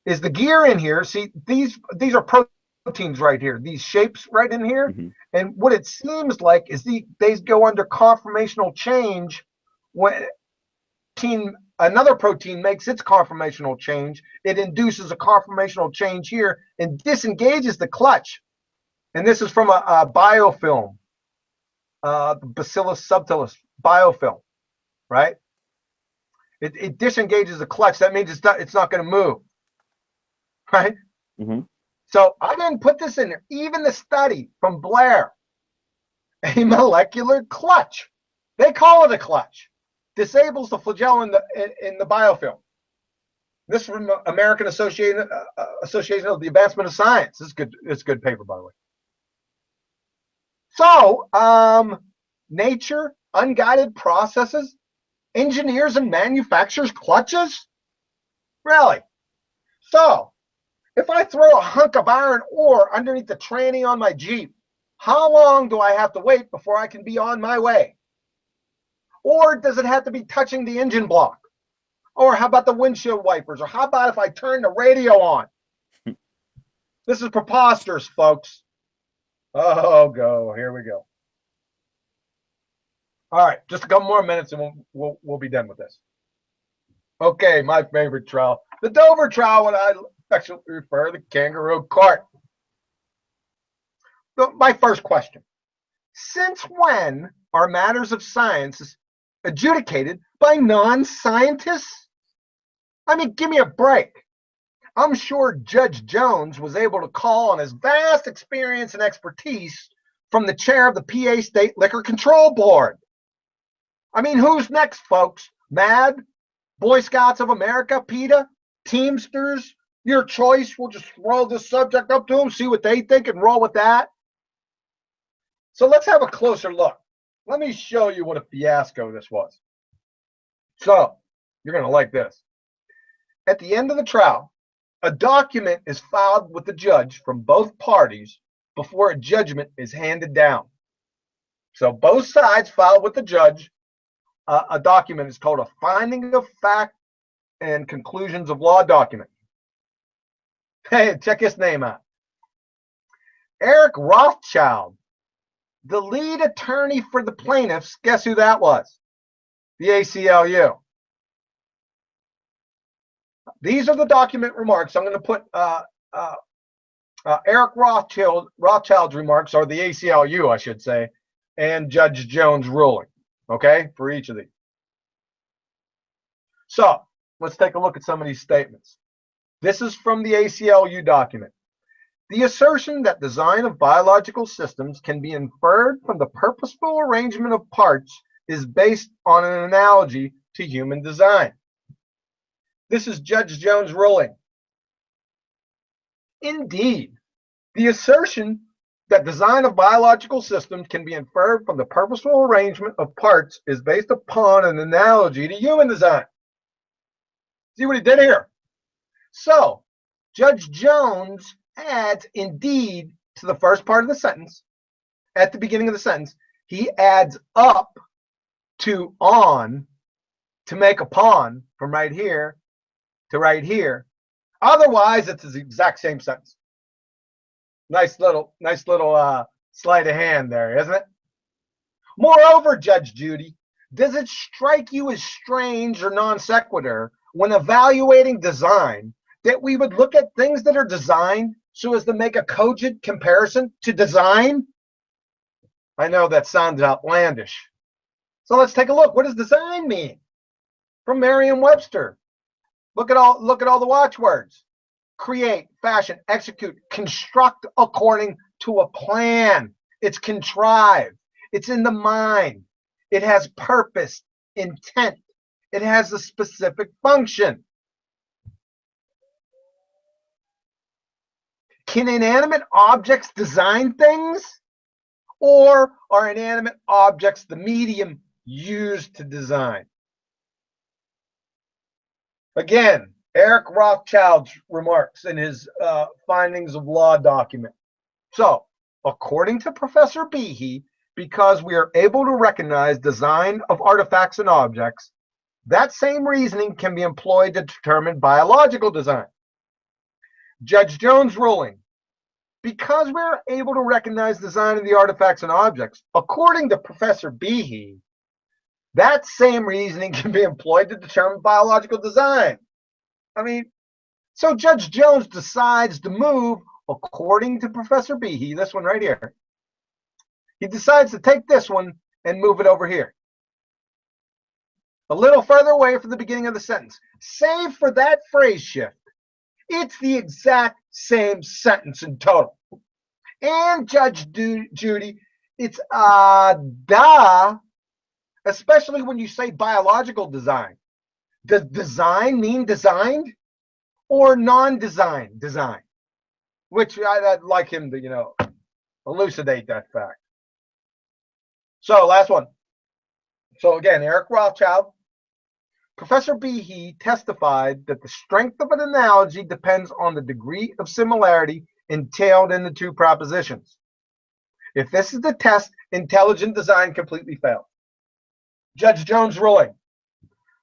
is the gear in here. See, these are proteins right here, these shapes right in here. Mm-hmm. And what it seems like is they go under conformational change when another protein makes its conformational change. It induces a conformational change here and disengages the clutch. And this is from a biofilm, the Bacillus subtilis biofilm, right? It disengages the clutch. That means it's not going to move, right? Mm-hmm. So I didn't put this in there. Even the study from Blair, a molecular clutch, they call it a clutch, disables the flagellum in the biofilm. This is from American Association of the Advancement of Science. This is good. It's good paper, by the way. So, nature, unguided processes, engineers and manufacturers clutches? Really? So, if I throw a hunk of iron ore underneath the tranny on my Jeep, how long do I have to wait before I can be on my way? Or does it have to be touching the engine block? Or how about the windshield wipers? Or how about if I turn the radio on? This is preposterous, folks. Oh, here we go. All right, just a couple more minutes and we'll be done with this. Okay, my favorite trial, the Dover trial, what I affectionately refer to the kangaroo court. So my first question: since when are matters of science adjudicated by non-scientists? I mean, give me a break. I'm sure Judge Jones was able to call on his vast experience and expertise from the chair of the PA State Liquor Control Board. I mean, who's next, folks? MAD, Boy Scouts of America, PETA, Teamsters? Your choice. We'll just throw this subject up to them, see what they think, and roll with that. So let's have a closer look. Let me show you what a fiasco this was. So, you're going to like this. At the end of the trial, a document is filed with the judge from both parties before a judgment is handed down. So both sides filed with the judge a document. Is called a finding of fact and conclusions of law document. Hey, check his name out. Eric Rothschild, the lead attorney for the plaintiffs. Guess who that was? The ACLU. These are the document remarks. I'm going to put Eric Rothschild's remarks, or the ACLU, I should say, and Judge Jones' ruling, okay, for each of these. So let's take a look at some of these statements. This is from the ACLU document. The assertion that design of biological systems can be inferred from the purposeful arrangement of parts is based on an analogy to human design. This is Judge Jones' ruling. Indeed, the assertion that design of biological systems can be inferred from the purposeful arrangement of parts is based upon an analogy to human design. See what he did here? So, Judge Jones adds indeed to the first part of the sentence. At the beginning of the sentence, he adds up to on to make upon from right here to right here. Otherwise, it's the exact same sentence. Nice little sleight of hand there, isn't it? Moreover, Judge Judy, does it strike you as strange or non sequitur when evaluating design that we would look at things that are designed so as to make a cogent comparison to design? I know that sounds outlandish. So let's take a look. What does design mean? From Merriam-Webster. Look at all the watchwords. Create, fashion, execute, construct according to a plan. It's contrived. It's in the mind. It has purpose, intent. It has a specific function. Can inanimate objects design things? Or are inanimate objects the medium used to design? Again, Eric Rothschild's remarks in his findings of law document. So, according to Professor Behe, because we are able to recognize design of artifacts and objects, that same reasoning can be employed to determine biological design. Judge Jones' ruling, because we are able to recognize design of the artifacts and objects, according to Professor Behe, that same reasoning can be employed to determine biological design. I mean, so Judge Jones decides to move, according to Professor Behe, this one right here. He decides to take this one and move it over here, a little further away from the beginning of the sentence. Save for that phrase shift, it's the exact same sentence in total. And Judge Judy, it's duh, especially when you say biological design. Does design mean designed or non-design design? Which I'd like him to, elucidate that fact. So last one. So again, Eric Rothschild. Professor Behe testified that the strength of an analogy depends on the degree of similarity entailed in the two propositions. If this is the test, intelligent design completely fails. Judge Jones' ruling.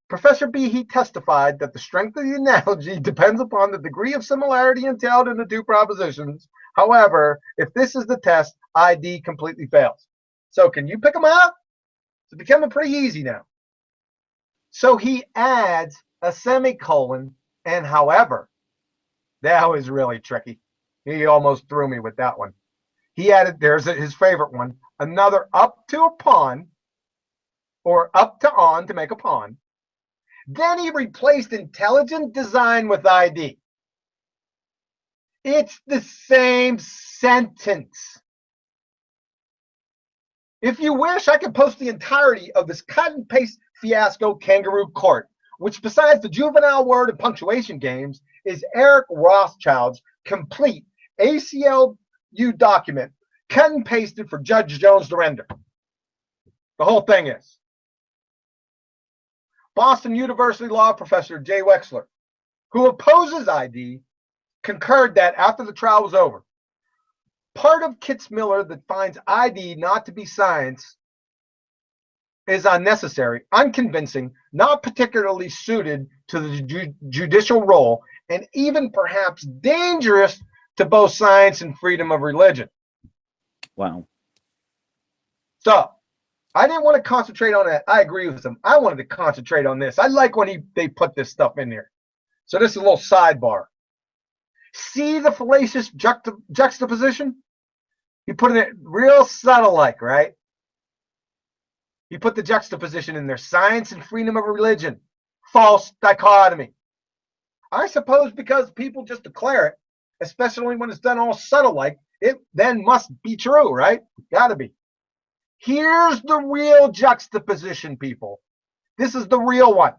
Professor Behe testified that the strength of the analogy depends upon the degree of similarity entailed in the two propositions. However, if this is the test, ID completely fails. So can you pick them out? It's becoming pretty easy now. So he adds a semicolon and however. That was really tricky. He almost threw me with that one. He added, there's his favorite one, another up to upon, or up to on to make a pawn. Then he replaced intelligent design with ID. It's the same sentence. If you wish, I can post the entirety of this cut and paste fiasco kangaroo court, which besides the juvenile word and punctuation games, is Eric Rothschild's complete ACLU document, cut and pasted for Judge Jones to render. The whole thing is. Boston University law professor Jay Wexler, who opposes ID, concurred that after the trial was over, part of Kitzmiller that finds ID not to be science is unnecessary, unconvincing, not particularly suited to the judicial role, and even perhaps dangerous to both science and freedom of religion. Wow. So, I didn't want to concentrate on that. I agree with him. I wanted to concentrate on this. I like when they put this stuff in there. So this is a little sidebar. See the fallacious juxtaposition? He put it real subtle like, right? He put the juxtaposition in there. Science and freedom of religion. False dichotomy. I suppose because people just declare it, especially when it's done all subtle like, it then must be true, right? Gotta be. Here's the real juxtaposition, people. This is the real one.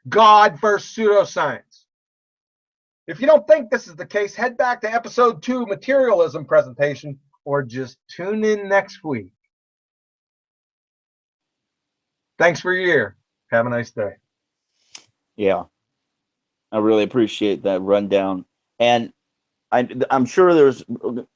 God versus pseudoscience. If you don't think this is the case, head back to episode 2 materialism presentation or just tune in next week. Thanks for your ear. Have a nice day. Yeah, I really appreciate that rundown. And I'm sure there's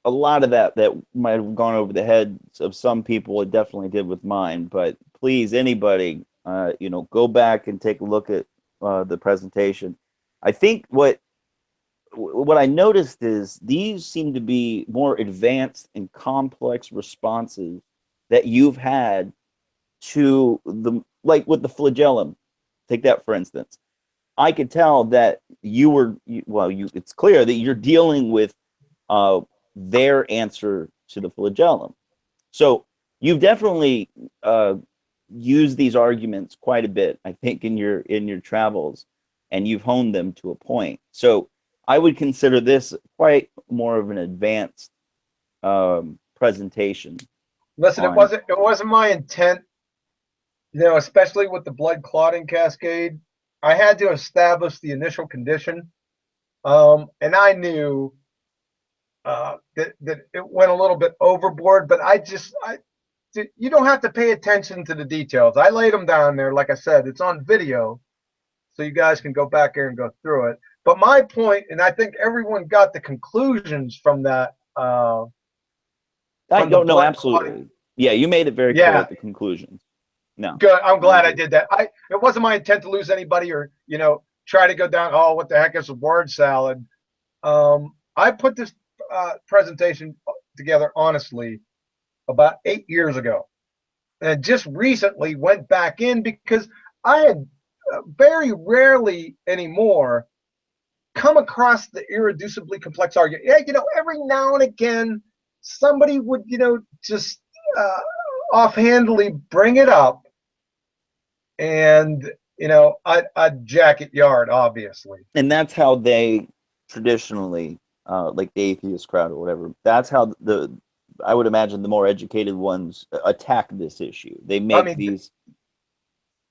a lot of that might have gone over the heads of some people. It definitely did with mine. But please, anybody, go back and take a look at the presentation. I think what I noticed is these seem to be more advanced and complex responses that you've had to like with the flagellum. Take that for instance. I could tell that it's clear that you're dealing with their answer to the flagellum. So you've definitely used these arguments quite a bit, I think, in your travels, and you've honed them to a point. So I would consider this quite more of an advanced presentation. Listen, it wasn't my intent especially with the blood clotting cascade, I had to establish the initial condition. And I knew that it went a little bit overboard, but you don't have to pay attention to the details. I laid them down there. Like I said, it's on video, so you guys can go back here and go through it. But my point, and I think everyone got the conclusions from that, I from the don't know, blood clotting. absolutely. Yeah, you made it very clear Yeah, at the conclusions. No, good. I'm I glad I agree. did that. It wasn't my intent to lose anybody or try to go down. Oh, what the heck is a word salad? I put this presentation together honestly about 8 years ago, and just recently went back in because I had very rarely anymore come across the irreducibly complex argument. Yeah, every now and again, somebody would, just uh, offhandedly bring it up, and I'd jack it yard, obviously. And that's how they traditionally, like the atheist crowd or whatever, that's how I would imagine the more educated ones attack this issue. They I make mean, these,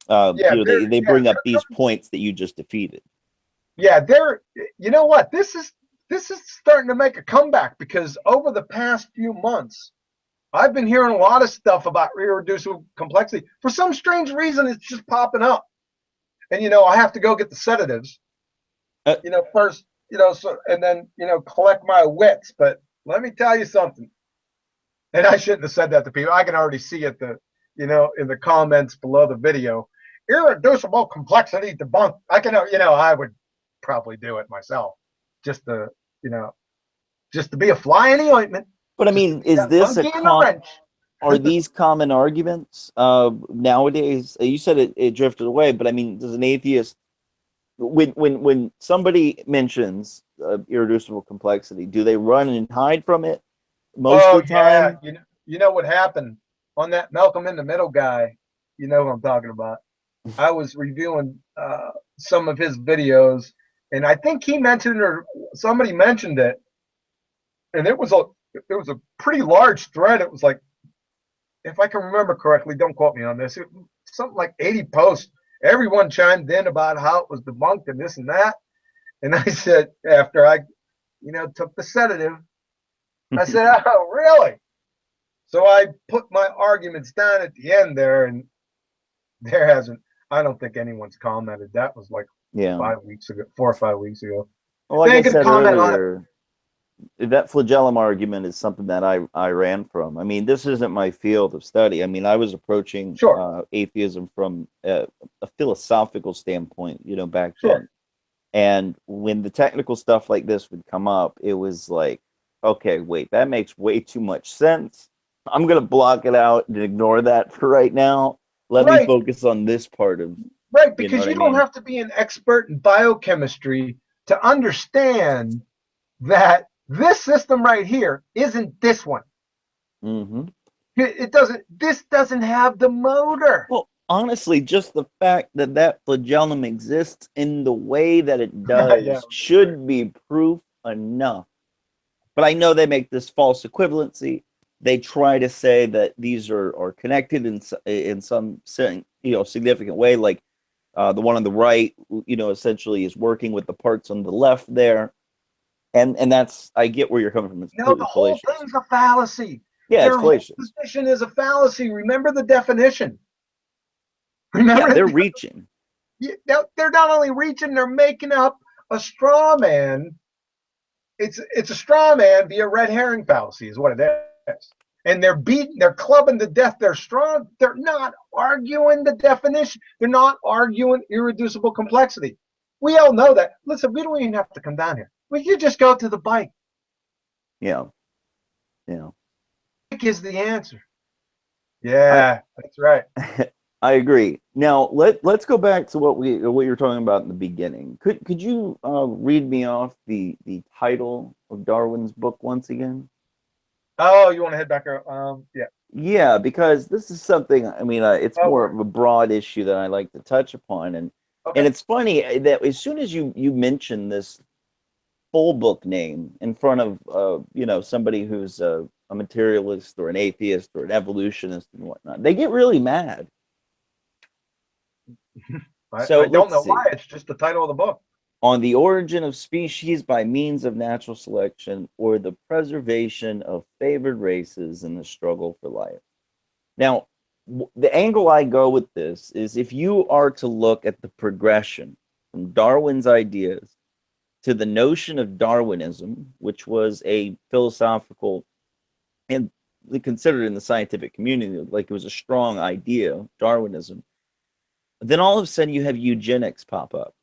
yeah, they bring up these points that you just defeated. they're. You know what? This is starting to make a comeback because over the past few months, I've been hearing a lot of stuff about irreducible complexity. For some strange reason, it's just popping up. And I have to go get the sedatives. Uh, First, so and then collect my wits. But let me tell you something. And I shouldn't have said that to people. I can already see it in the comments below the video. Irreducible complexity debunked. I can, I would probably do it myself, just to, you know, just to be a fly in the ointment, but I just to mean, be is that this a monkey in the wrench. are these common arguments nowadays? You said it drifted away, but I mean, does an atheist, when somebody mentions irreducible complexity, do they run and hide from it most Oh of the yeah, time? you know what happened on that Malcolm in the Middle guy. You know what I'm talking about. I was reviewing some of his videos, and I think he mentioned or somebody mentioned it, and it was a pretty large thread. It was like, if I can remember correctly, don't quote me on this. Something like 80 posts. Everyone chimed in about how it was debunked and this and that. And I said, after I, took the sedative, I said, "Oh, really?" So I put my arguments down at the end there, and there hasn't. I don't think anyone's commented. That was like Yeah. 5 weeks ago, 4 or 5 weeks ago. Well, They like I ain't gonna said comment on it. earlier, that flagellum argument is something that I ran from. I mean, this isn't my field of study. I mean, I was approaching Sure, atheism from a philosophical standpoint, back sure. then. And when the technical stuff like this would come up, it was like, okay, wait, that makes way too much sense. I'm gonna block it out and ignore that for right now. Let me Right, focus on this part of, right. you know Because what I you don't mean? have to be an expert in biochemistry to understand that this system right here isn't this one. Hmm. It doesn't. This doesn't have the motor. Well, honestly, just the fact that that flagellum exists in the way that it Yeah, does should be proof enough. But I know they make this false equivalency. They try to say that these are connected in some significant way, like the one on the right, essentially is working with the parts on the left there, and that's I get where you're coming from. It's no, completely the whole fallacious. thing's a fallacy. Yeah, it's Their whole fallacious. position is a fallacy. Remember the definition. Yeah, Remember, they're reaching. they're not only reaching, they're making up a straw man. It's a straw man via red herring fallacy, is what it is. And they're clubbing to death. They're not arguing the definition. They're not arguing irreducible complexity. We all know that. Listen, we don't even have to come down here. We could just go to the bike. Yeah, yeah. Bike is the answer. I Yeah, that's right. I agree. Now let's go back to what you were talking about in the beginning. Could you read me off the title of Darwin's book once again? Oh, you want to head back? Yeah. Yeah, because this is something. I mean, it's Oh, more word. of a broad issue that I like to touch upon, and Okay. it's funny that as soon as you mention this full book name in front of somebody who's a materialist or an atheist or an evolutionist and whatnot, they get really mad. So I don't let's know why. see. It's just the title of the book. On the origin of species by means of natural selection or the preservation of favored races in the struggle for life. Now, the angle I go with this is if you are to look at the progression from Darwin's ideas to the notion of Darwinism, which was a philosophical and considered in the scientific community like it was a strong idea, Darwinism, then all of a sudden you have eugenics pop up.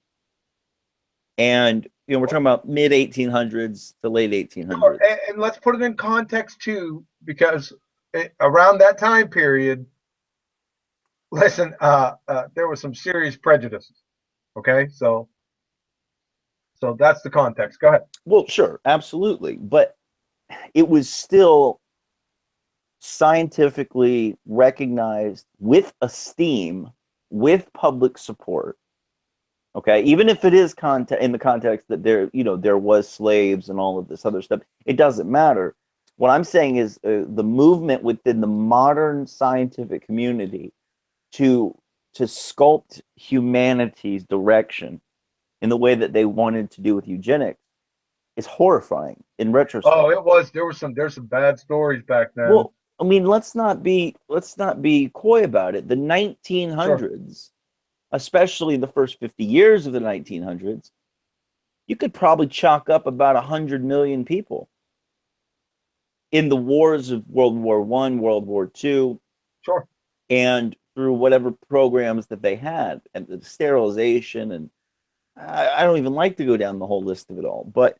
And we're talking about mid 1800s to late 1800s. And let's put it in context too, because around that time period, listen, there was some serious prejudices. Okay, so that's the context. Go ahead. Well, sure, absolutely, but it was still scientifically recognized with esteem, with public support. Okay, even if it is in the context that there was slaves and all of this other stuff, it doesn't matter. What I'm saying is the movement within the modern scientific community to sculpt humanity's direction in the way that they wanted to do with eugenics is horrifying in retrospect. Oh, there's some bad stories back then. Well, I mean, let's not be coy about it. The Sure. 1900s, especially the first 50 years of the 1900s, you could probably chalk up about 100 million people in the wars of World War One, World War Two, Sure. and through whatever programs that they had, and the sterilization, and I don't even like to go down the whole list of it all, but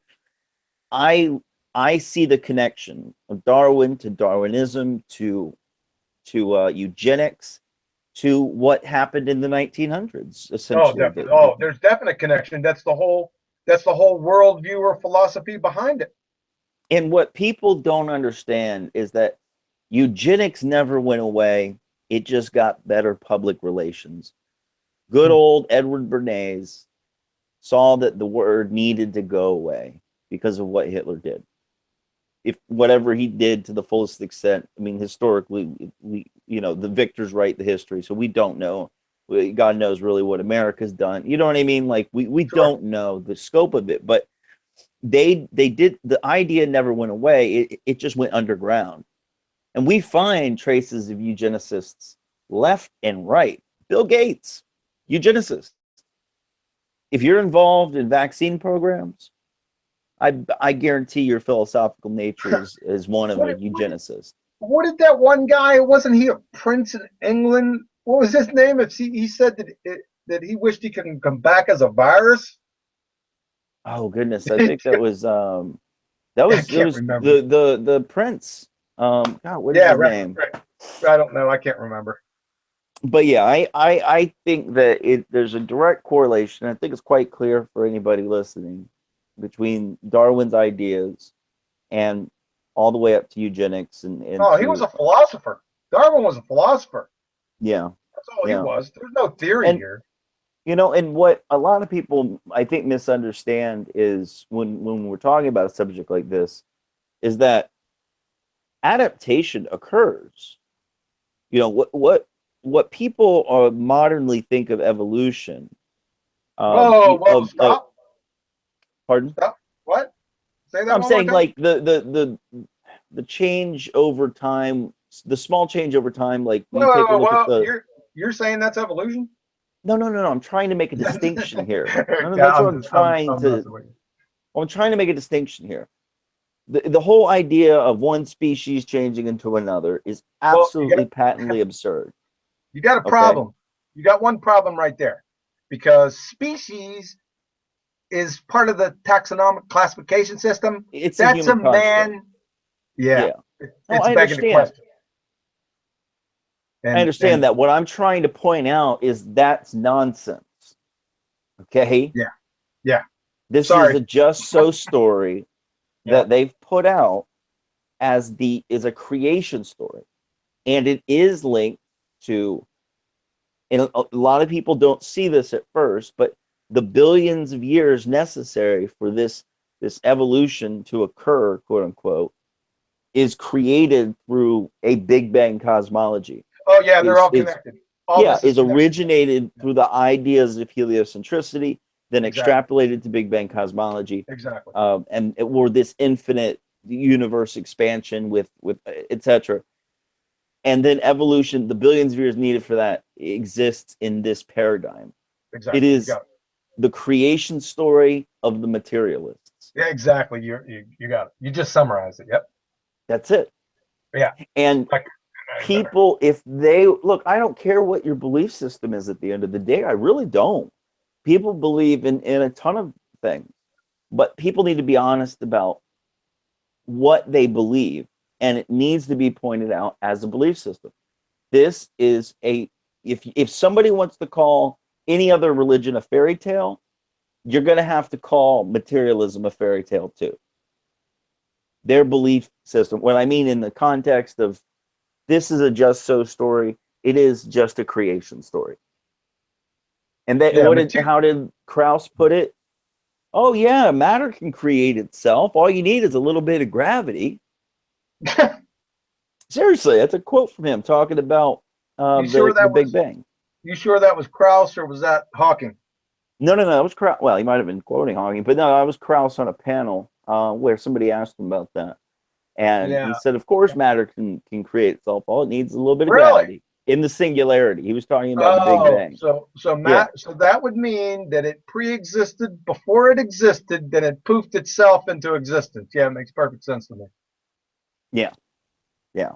I I see the connection of Darwin to Darwinism to eugenics to what happened in the 1900s, Oh, essentially. definitely. Oh, there's definite connection. That's the whole worldview or philosophy behind it. And what people don't understand is that eugenics never went away. It just got better public relations. Good old Edward Bernays saw that the word needed to go away because of what Hitler did. If whatever he did to the fullest extent, I mean, historically, the victors write the history, so we don't know. God knows really what America's done. You know what I mean? Like we Sure. don't know the scope of it, but they did. The idea never went away. It just went underground, and we find traces of eugenicists left and right. Bill Gates, eugenicist. If you're involved in vaccine programs, I guarantee your philosophical nature is one of a eugenicist. What did that one guy? Wasn't he a prince in England? What was his name? If he said that he wished he could come back as a virus. Oh goodness, I think that was I can't remember. the prince. God, what is Yeah, his right, name? right. I don't know. I can't remember. But yeah, I think that there's a direct correlation. I think it's quite clear for anybody listening between Darwin's ideas and all the way up to eugenics and Oh, he was to a philosopher. Darwin was a philosopher. yeah, That's all he yeah. was. There's no theory And here. and what a lot of people I think misunderstand is when we're talking about a subject like this is that adaptation occurs. What people are modernly think of evolution. Whoa, Of stop, pardon. stop. What? Say that I'm one more saying time. like the change over time, the small change over time. Like you take a look at Well, the you're saying that's evolution? no. I'm trying to make a distinction here. No, Yeah, that's what I'm trying I'm to. messing with you. I'm trying to make a distinction here. The whole idea of one species changing into another is Well, absolutely patently absurd. you got a Okay, problem. You got one problem right there, because species is part of the taxonomic classification system. it's a That's a human construct. man. Yeah, Yeah. No, it's I begging the understand. question. I understand And that. What I'm trying to point out is that's nonsense. Okay? yeah, yeah. This is Sorry. a just so story Yeah. that they've put out as the is a creation story. And it is linked to and a lot of people don't see this at first, but the billions of years necessary for this evolution to occur, quote unquote, is created through a Big Bang cosmology. Oh yeah, they're all Is connected. all Yeah, this is is connected. originated Yeah, through the ideas of heliocentricity, then exactly. extrapolated to Big Bang cosmology, Exactly. and it were this infinite universe expansion with etc. And then evolution, the billions of years needed for that exists in this paradigm. It Exactly. You is got it. the creation story of the materialists. Yeah, exactly. You got it. You just summarized it. Yep. That's it. Yeah. And Like, better. people, if they look, I don't care what your belief system is at the end of the day. I really don't. People believe in a ton of things, but people need to be honest about what they believe, and it needs to be pointed out as a belief system. This is a if somebody wants to call any other religion a fairy tale, you're going to have to call materialism a fairy tale too. Their belief system, what I mean in the context of this is a just so story, it is just a creation story. And they, Yeah. how did Krauss put it? Oh yeah, matter can create itself. All you need is a little bit of gravity. Seriously, that's a quote from him talking about you sure the that Big was Bang. you sure that was Krauss or was that Hawking? No, it was Krauss. Well, he might have been quoting Hawking, but no, I was Krauss on a panel where somebody asked him about that, and Yeah. he said, "Of course, matter can create itself. All it needs is a little bit of Really? gravity in the singularity." He was talking about the Big Oh, Bang. so Yeah, Matt, so that would mean that it pre-existed before it existed, then it poofed itself into existence. Yeah, it makes perfect sense to me. yeah, yeah.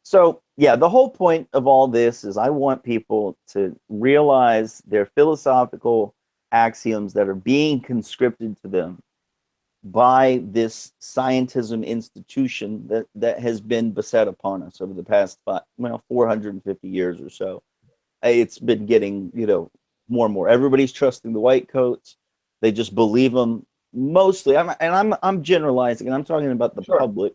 So, yeah, the whole point of all this is I want people to realize their philosophical axioms that are being conscripted to them by this scientism institution that has been beset upon us over the past 450 years or so. It's been getting, more and more. Everybody's trusting the white coats. They just believe them mostly. I'm generalizing, and I'm talking about the Sure. public.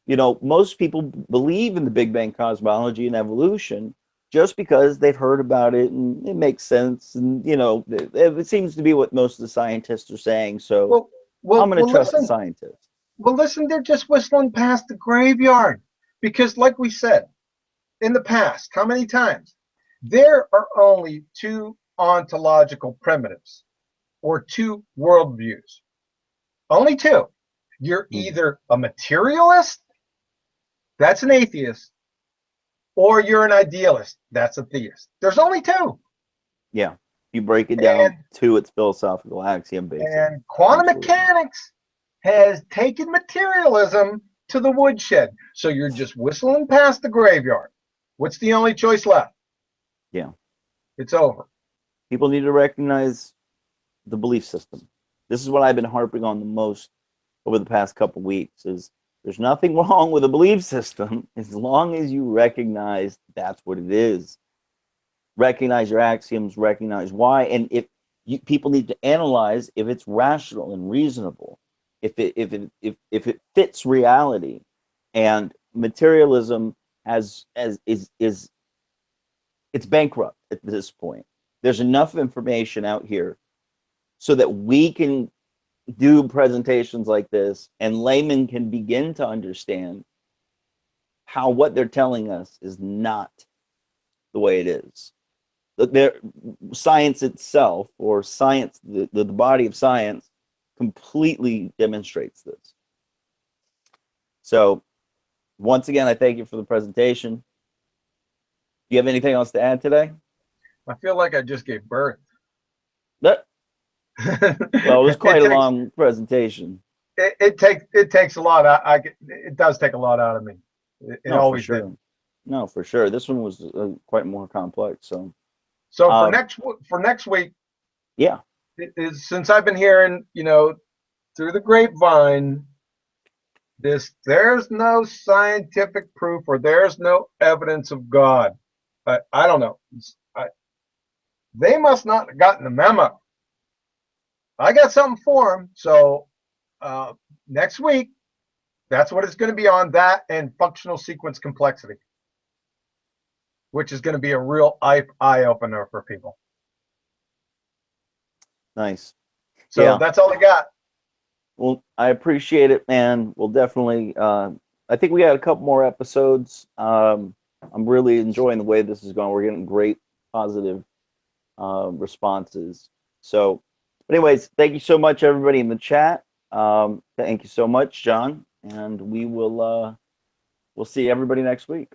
Most people believe in the Big Bang cosmology and evolution just because they've heard about it and it makes sense. And, it seems to be what most of the scientists are saying. So Well, I'm well, going to well. trust the Listen, scientists. well, listen. They're just whistling past the graveyard because, like we said in the past, how many times there are only two ontological primitives or two worldviews. Only two. You're Mhm. either a materialist, that's an atheist, or you're an idealist, that's a theist. There's only two. Yeah. You break it down And to its philosophical axiom basis. quantum Absolutely. mechanics has taken materialism to the woodshed. So you're just whistling past the graveyard. What's the only choice left? Yeah. It's over. People need to recognize the belief system. This is what I've been harping on the most over the past couple of weeks is there's nothing wrong with a belief system as long as you recognize that's what it is. Recognize your axioms, recognize why, and if people need to analyze if it's rational and reasonable, if it fits reality, and materialism as is it's bankrupt at this point. There's enough information out here so that we can do presentations like this and laymen can begin to understand how what they're telling us is not the way it is. Their science itself, or science, the body of science, completely demonstrates this. So, once again, I thank you for the presentation. Do you have anything else to add today? I feel like I just gave birth. That, well, it was it quite a takes long presentation. it takes a lot. It does take a lot out of me. It No, for always did. sure. No, for sure. This one was quite more complex. So, So um, for next week, yeah, since I've been hearing, through the grapevine, there's no scientific proof or there's no evidence of God. I don't know. They must not have gotten the memo. I got something for them. So uh, next week, that's what it's going to be on, that and functional sequence complexity, which is going to be a real eye opener for people. nice. So Yeah. that's all I got. Well, I appreciate it, man. We'll definitely. I think we got a couple more episodes. I'm really enjoying the way this is going. We're getting great positive responses. So, but anyways, thank you so much, everybody in the chat. Thank you so much, John, and we'll see everybody next week.